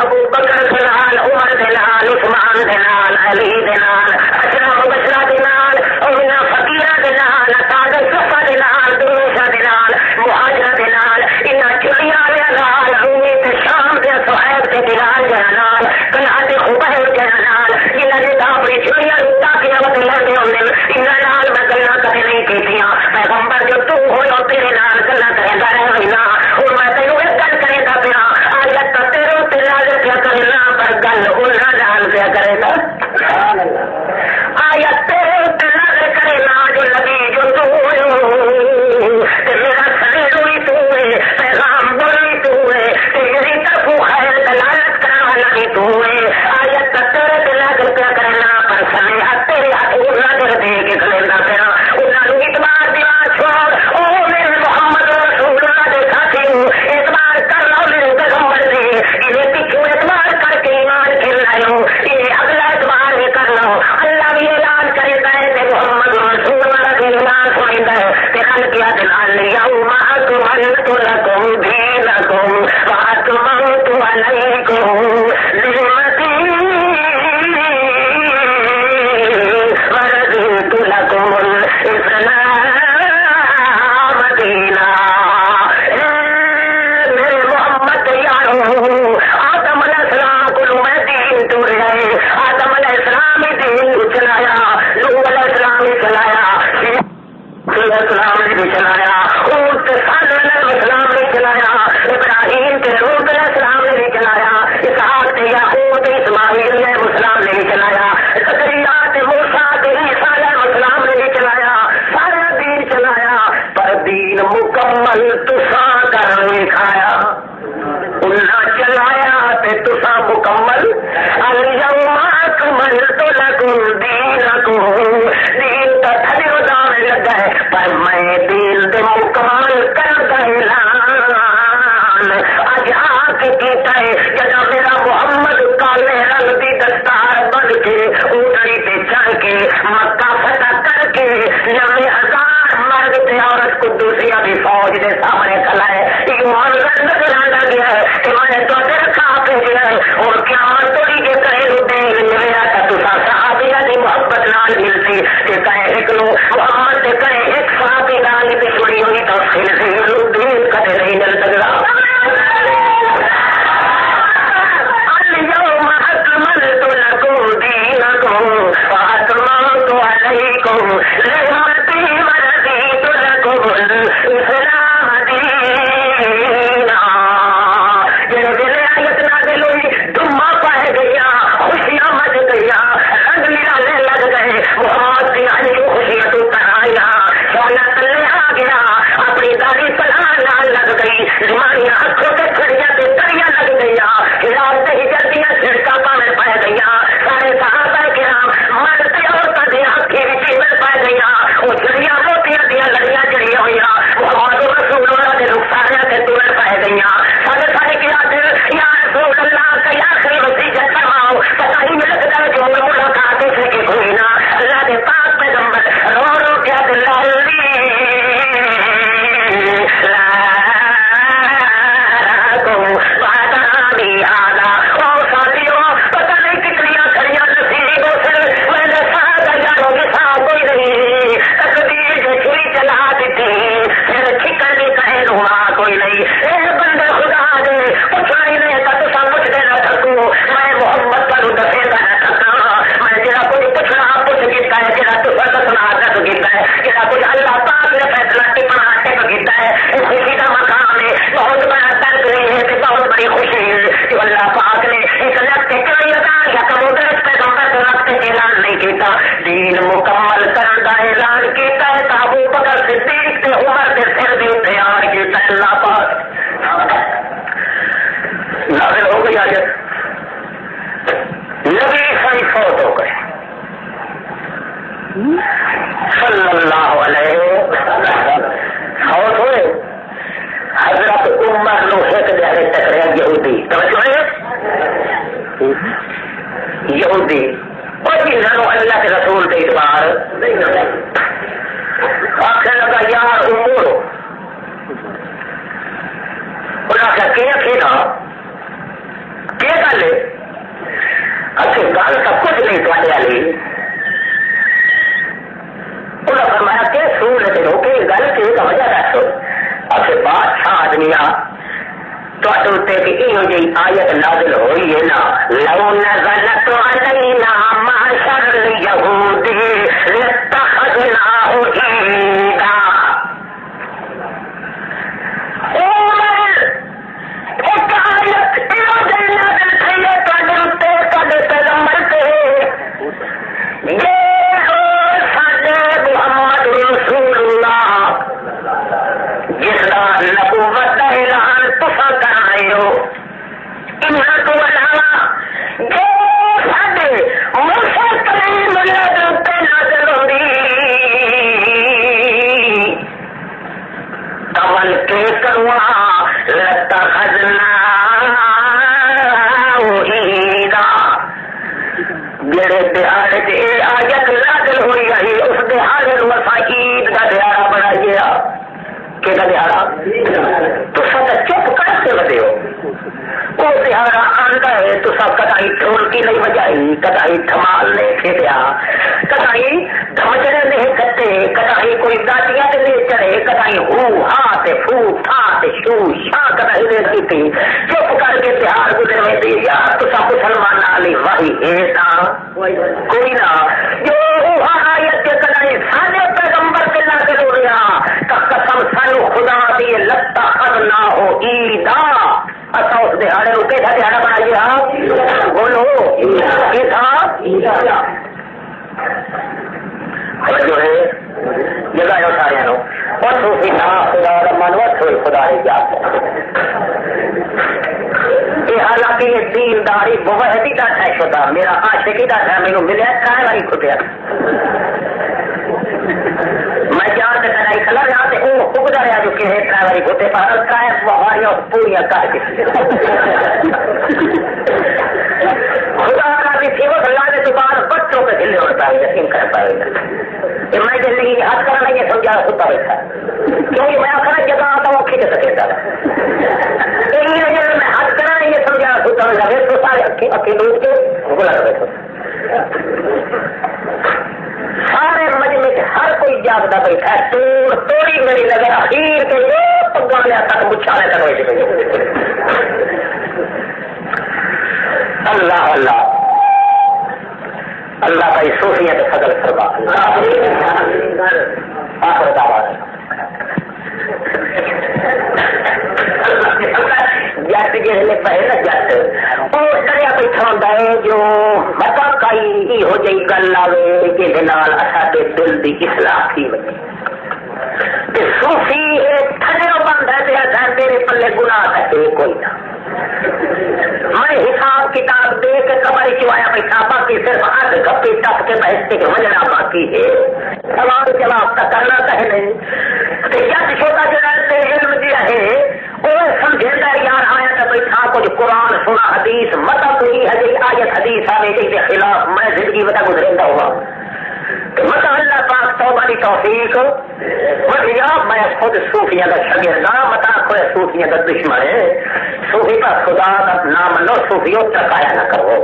ابو بکر کے نال عمر کے نال عثمان کے نال علی کے نال اشرا مبشرہ کے نال اور ان فقیرہ کے نال تاج صفا کے نال دروشہ کے نال مہاجرہ کے نال ان چڑیا کے نال رومی کے شام کے صہیب کے بلال کے نال کلا کے خبیب کے نال ان نے اپنی چڑیا لوٹا کے وقت لڑتے ہوتے ان نال میں گلا کرے نہیں کی پیغمبر جو تو ہو تیرے نال گلا کرے گا رہنا اور میں تینوں ایک گل کرے گا پیا آیت تیرے نازل کیا کرنا پر گل انہاں نال کیا کرے گا آیت تیرے نازل کرے نا جو نبی جو تو میرا شریر بھی تو ہے پیغام بولی تو ہے میری طرف خیر دلالت کرنے والا بھی تو ہے. آیت تیرے نازل کیا کرنا پر سنے تیرے ہاتھ نظر دے کے کھلینا پیا انہوں نے اعتبار دیا چھوڑ او میرے محمد رسول اللہ کے ساتھی اعتبار کر لو میرے پیغمبر سے انہیں پیچھو اعتبار کر کے ایمان کھیل رہے ہو انہیں اگلا اعتبار بھی کر لو. اللہ بھی اعلان کرے گا کہ محمد رسول اللہ کے ایمان سنیں گے کہ خل کیا دلال یوم اکملت لکم دینکم واتممت علیکم نعمتی ورضیت لکم الاسلام دینا. میرے محمد یارو آدم علیہ السلام کو میں دین ٹوٹ گئے. آدم علیہ السلام ہی دین چلایا نوح علیہ السلام ہی چلایا علیہ السلام نے بھی چلایا اونٹ صالح علیہ السلام نے چلایا ابراہیم کے لوط علیہ السلام نے بھی چلایا اسحاق کے یعقوب اسماعیل علیہ السلام نے بھی چلایا زکریا کے موسیٰ کے عیسیٰ علیہ السلام نے بھی چلایا سارا دین چلایا پر دین مکمل تسا کر دکھایا انہاں چلایا تے تسا مکمل اليوم اکملت لکم دینکم دین کا تھلے ادانے لگا ہے پر میں دین دے مکمل کر گئلان اج آ کے کیتا ہے جدا میرا محمد کالے رنگ دی دستار بن کے اونٹڑی تے چڑھ کے مکہ فتح کر کے 90,000 مرد تے عورت کو دوسری بھی فوج دے سامنے کھلائے ایمان رنگ دلانا گیا ہے کہ میں تو رکھا پہ گیا ہے اور قیامت توڑی کے کہے لو دین ملیا تا تسا صحابیہ دی محبت نال ملتی کہ کہے ایک لو محمد تے کہے ایک صحابی نال تے چھوڑی ہوئی تو پھر سے لو دین کدے نہیں مل سکتا. اليوم اکملت لکم دینکم واتممت علیکم نعمتی ورضیت لکم الاسلام دینا. نازل ہو گئی آیت نبی صحیح فوت ہو گئے صلی اللہ علیہ وسلم فوت ہوئے. حضرت عمر نو ایک دیہڑے ٹکریا یہودی توجہ ہے یہودی اور جنہوں اللہ کے رسول کے اعتبار آخر لگا یار امور انہیں آخر کیا گل ہے اچھے گل سب کچھ نہیں تھوڑے والی انہیں فرمایا کہ سور لیتے ہو کہ گل کی وجہ دس اچھے بادشاہ آدمی جی آیت نازل ہوئی ہے نا لو نزلت علینا معشر الیہود لاتخذناہ عیدا. ایک آیت نازل تھی ہے تواڈے پیغمبر تے ساڈے محمد رسول اللہ جس کا نبوت کا اعلان تسا کر رہے ہو انہاں تو علاوہ جو ساڈے موسیٰ کلیم اللہ دے اوپر نازل ہوندی تول کے کروا لاتخذناہ عیدا. جڑے دیہڑے تے آیت نازل ہوئی ہے اس دیہڑے نوں اساں عید دا دیہڑا بنائیے کہ دیہڑا تو سب چپ کر کے بدے ہو وہ دیہڑا آندا ہے تو سب کدائی ڈھولکی نہیں بجائی کدائی دھمال نہیں کھیڈیا کدائی دھمجڑے نہیں کٹے کدائی کوئی داڑیاں تے نہیں چڑھے کدائی ہو ہا تے پھو تھا تے شو شاہ کدائی نہیں کیتی چپ کر کے تہار گزرے ہوئے یار تو سب مسلمان علی وہی ہے تا کوئی نہ جو آیت کے کدائی سارے پیغمبر کے نازل ہو رہا قسم سانو خدا دی لتا کرنا ہو عیدا اصا اس دیہڑے کو کیسا دیہڑا بنائیے ہاں بولو یہ تھا جو ہے جگہ سارے اور صوفی نہ خدا رحمان ہوئے خدا یاد یہ حالانکہ یہ دینداری بہتی کا ہے شدہ میرا عاشقی کا ہے میرے ملیا کھائے والی کھٹیا میں جان کے کرائی کھلا رہا تو وہ اگتا رہا جو کہ ڈرائیوری گھوٹے پر کائے بہاریاں پوریا کر کے خدا کا بھی تھی وہ لانے کے بعد بچوں کے دل ہوتا ہے یقین کر پائے گا کہ میں زندگی حد کرنا یہ سمجھا ہوتا بیٹھا کیونکہ میں آخر جگہ آتا ہوں کھینچ سکے گا میں حد کرنا یہ سمجھا ہوتا لگے تو سارے اکھی دودھ کے بلا بیٹھو سارے مجمے سے ہر کوئی جاگتا بیٹھا ہے توڑی میری نظر اخیر کے پگانے تک بچھانے تک بیٹھے گئے اللہ اللہ اللہ بھائی صوفیت فضل فرما آخر دعوانا جت جسے پہلے جت وہ ڈریا بیٹھا ہوتا ہے جو متا کئی ہو جی گل آئے جہد اصل دل کی اصلاح کی وجہ صوفی تھڑے بند ہے تیرے پلے گناہ ہے کوئی نہ میں حساب کتاب دے کے کمائی چوایا بیٹھا باقی صرف ہاتھ گپی ٹپ کے بہتے کے وجنا باقی ہے سوال جواب کا کرنا کہے نہیں جج چھوٹا جڑا علم دیا ہے وہ سمجھے یار آیا تو بیٹھا کچھ قرآن سنا حدیث متا کوئی ہے آیت حدیث آنے کے خلاف میں زندگی بتا گزرتا ہوا متا اللہ پاک توبہ کی توفیق بڑھیا میں خود صوفیہ کا شاگرد متا کوئی صوفیہ کا دشمن ہے صوفی کا خدا کا نام لو صوفیوں ترکایا نہ کرو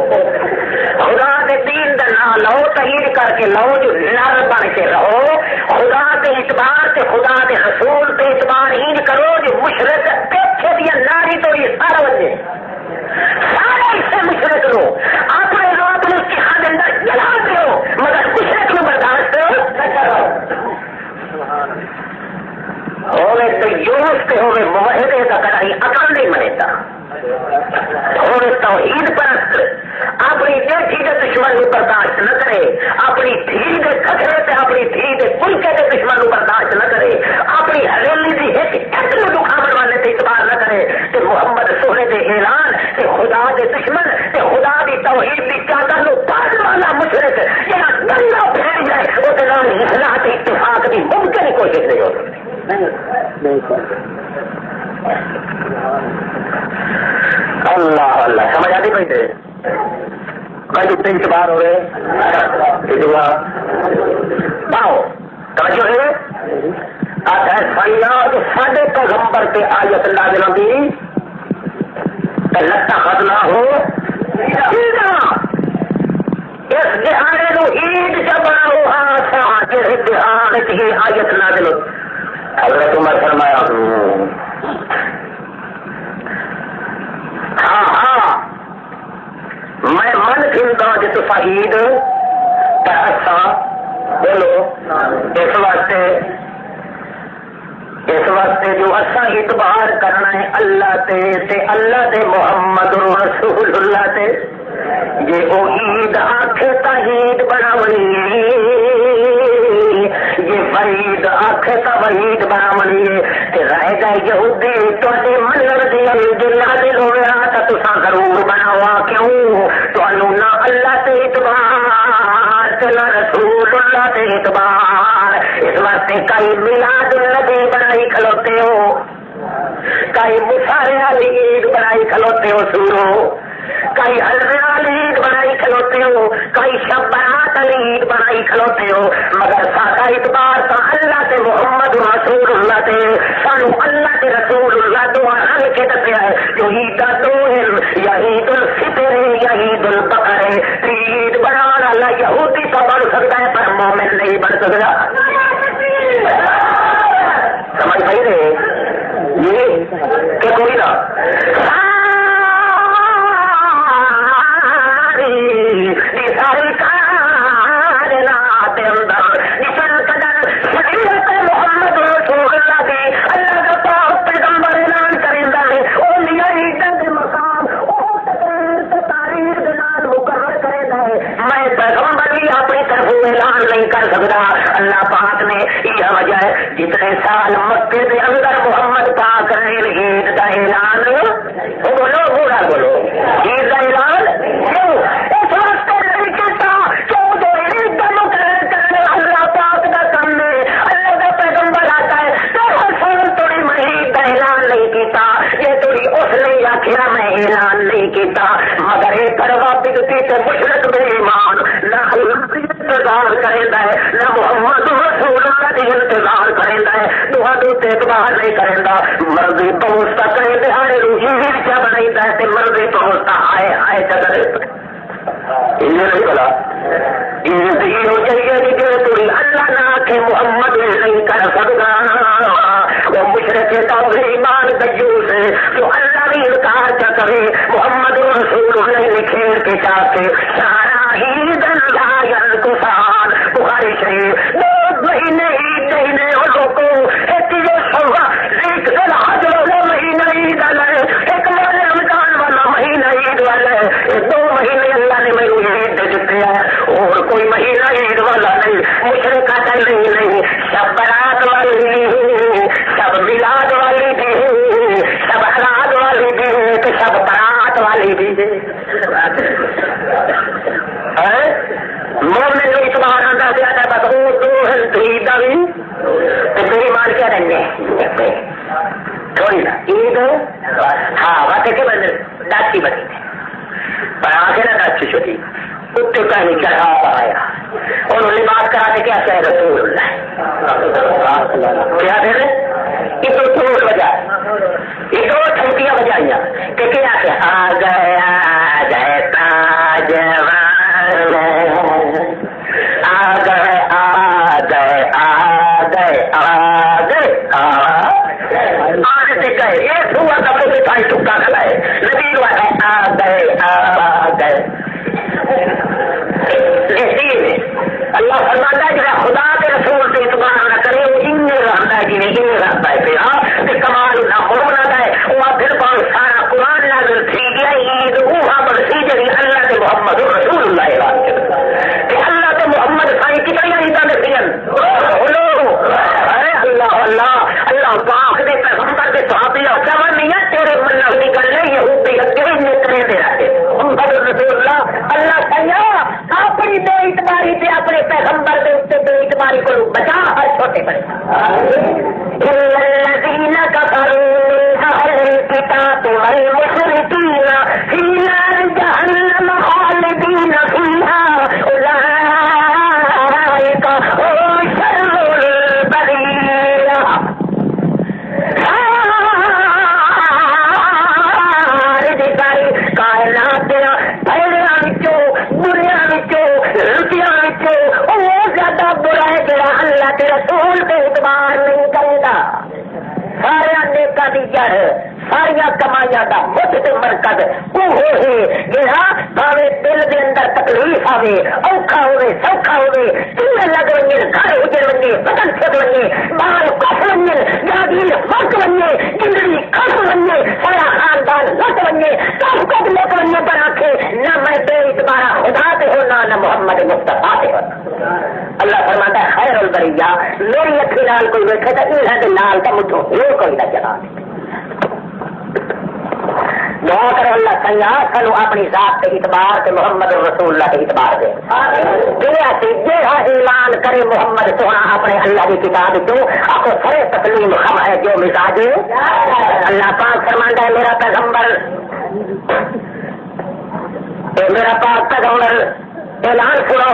خدا کے دین کا نام لو تحریر کر کے لو جو نر بن کے رہو خدا کے اعتبار سے خدا کے رسول کے اعتبار ہی کرو جو مشرق پیچھے دیا ناری تو یہ سارا وجہ سارے اس سے مشرق لو اپنے رات میں اتحاد اندر جلا دو مگر مشرق میں برداشت نہ کرو ہوئے تو یونس کے ہوئے موحدے کا کڑائی عقل نہیں منے گا ہوئے توحید پرست اپنی بیٹی کے دشمن کو برداشت نہ کرے اپنی دھی کے خطرے سے اپنی دھی کے پلکے کے دشمن کو برداشت نہ کرے اپنی ہریلی کی ایک چک میں دکھاوٹ والے سے اعتبار نہ کرے کہ محمد سونے کے اعلان کہ دے دشمن تے خدا دی توحید دی چادر نو پاڑ والا مشرک جہاں گندا پھیل جائے وہ نال اصلاح تے اتفاق دی ممکن کوشش نہیں ہو سکتی. اللہ اللہ سمجھ آتی پہ تھے بھائی اتنے اعتبار ہو رہے پاؤ توجہ ہے ساڈے پیغمبر تے آیت نازل ہوندی تے لتا خدنا ہو اس دہاڑے نو عید جب بناؤ ہاں جس دہاڑ کی آیت نازل ہو. حضرت عمر فرمایا ہاں ہاں میں من کھلتا جی تو عید اچھا بولو اس واسطے جو اچھا اعتبار کرنا ہے اللہ تے اللہ دے محمد رسول اللہ تے یہ وہ عید آخے تا عید بناونی یہ وعید آخے تا وعید بناونی تے رہ گئے یہودی تواڈے منن دی دل نازل ہویا تا تساں ضرور بناوا کیوں تانوں نہ اللہ تے اعتبار تے نہ رسول اللہ تے اعتبار. اس واسطے کئی میلاد النبی بنائی کھلوتے ہو کئی مسارے والی عید بنائی کھلوتے ہو سورو کئی حلوے والی عید بنائی کھلوتے ہو کئی شب برات والی عید بنائی کھلوتے ہو مگر سارا اعتبار تو اللہ سے محمد رسول اللہ تے سانو اللہ کے رسول اللہ دعا رل کے دسیا ہے جو عید دو یا عید الفطر یا عید البقر ہے عید بنانے والا یہودی تو بن سکتا ہے پر مومن نہیں بن سکتا. سمجھ بھائی رہے یہ کہ کوئی نہ ساری کائنات اندر جسن قدر شریعت محمد رسول اللہ دی اللہ کا پاک پیغمبر اعلان کریندا ہے اولیاء عیداں دے مقام او تقریر تے تاریخ دے نال مقرر کریندا ہے. میں پیغمبر بھی اپنی طرف اعلان نہیں کر سکتا. اللہ پاک نے یہ وجہ ہے جتنے سال مکے دے اندر محمد پاک رہے عید کا اعلان بولو پورا بولو عید کا اعلان کیوں اس واسطے نہیں کیتا کیوں جو عید کا مقرر کرنے اللہ پاک کا کام ہے. اللہ کا پیغمبر آتا ہے تو رسول تھوڑی میں عید کا اعلان نہیں کیتا یہ تھوڑی اس نے آخیا میں اعلان نہیں کیتا مگر یہ کروا بگتی تے مشرک بے ایمان نہ اللہ کی انتظار کریندا ہے نہ محمد رسول اللہ کی انتظار کریندا ہے دوہاں دے اعتبار نہیں کریندا مرضی پہنچتا کرے دہاڑے روحی کیا بنائیدا ہے تے مرضی پہنچتا آئے آئے چکرے یہ نہیں بلا یہ ہو جائے کہ تھی اللہ نہ کہ محمد نہیں کر سکتا وہ مشرک تو ایمان دیوس ہے جو اللہ بھی انکار کیا کرے محمد رسول اللہ کھیل کے چاہتے سارا ہی دن لاین کو سال بخاری شریف 2 مہینے اور لوگوں ایک یہ سوا ایک دن حج والا مہینہ عید والا ہے ایک ماہ رمضان والا مہینہ عید والا ہے 2 مہینے اللہ نے میرے عید دے دیتے ہیں اور کوئی مہینہ عید والا نہیں مشرک کا نہیں سب برات والی بھی سب میلاد والی بھی سب حلاد والی بھی تو سب برات والی بھی مومن کو اعتبار آتا زیادہ بس وہ 2 عید بھی میری مان کیا رہیں گے تھوڑی نا عید ہاں بات ہے کہ ڈاکی بنی تھی پر آخر ڈاکی چھوٹی کتے کا ہی چڑھا پایا انہوں نے بات کرا دے کیا کہ رسول اللہ کیا پھر یہ تو چوٹ بجا یہ 2 چھوٹیاں بجائیاں کہ کیا کہ آ گئے تاج گئے یہ ہوا تھا پورے بھائی چکا کھلائے نبی والے آ گئے اللہ فرماتا ہے جب خدا کے رسول سے اعتبار نہ کرے وہ ان رہتا ہے جنہیں ان رہتا ہے پھر کمال نہ ہونا ہے وہ پھر بہت سارا قرآن نازل تھی گیا عید وہاں پر سی جی اللہ کے محمد رسول اللہ اعلان کرتا کہ اللہ کے محمد سائی کتنی عیداں نسین بولو ارے اللہ اللہ اللہ پاک دے پیغمبر دے صحابی اور کیا نہیں ہے تیرے من نکل لے یہودی اکیلے نکلے کرتے رہتے محمد رسول اللہ سیاح اپنی بے اعتباری سے اپنے پیغمبر کے اس بے اعتباری کو بچا ہر چھوٹے بڑے الذین کفروا من اہل الکتاب والمشرکین فی نار جہنم خالدین فیہا اولئک هم شر البریہ کائنات پہلے دنیا روپیاں وہ زیادہ برا ہے جڑا اللہ کے رسول کے اعتبار نہیں کرے گا سارا نیکا دی جڑ ساریا کمائیاں کا مجھ مرکز وہ ہے جہاں بھاوے دل کے اندر تکلیف آئے اوکھا ہوئے سوکھا ہوئے تین لگ ونجے گھر اجڑ ونجے بدن چھٹ ونجے بال کٹ ونجے جاگیر وقت ونجے زندگی کٹ ونجے سارا خاندان لٹ ونجے سب کچھ لٹ ونجے پر آخے نہ میں بے اعتبارہ خدا سے ہونا نہ محمد مصطفیٰ سے ہونا اللہ فرماتا ہے خیر البریہ میری اکھی نال کوئی ویکھے تو انہاں دے نال تو مجھوں یہ کوئی نہ جلا دعا کرو اللہ سیاح سنو اپنی ذات کے اعتبار سے محمد رسول اللہ کے اعتبار دے دنیا سے جہاں ایمان کرے محمد سونا اپنے اللہ کی کتاب جو آپ کو سرے تسلیم خم ہے جو مزاج اللہ پاک فرماتا ہے میرا پیغمبر میرا پاک پیغمبر اعلان سنو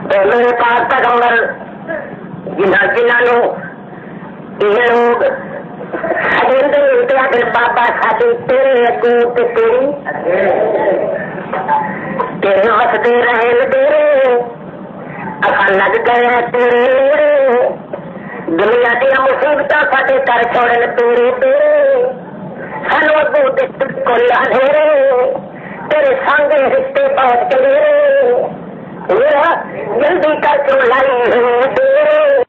میرے پاک پیغمبر جنہوں یہ لوگ بابا ساڈے تیرے اگو تیری تیرے وستے رہے تیرے اصل لگ گئے تیرے دنیا دیا مصیبت ساڈے کر چھوڑے تیرے تیرے سانو اگو بالکل اندھیرے تیرے سنگ رشتے بہت چلے جلدی کر کے لائی تیرے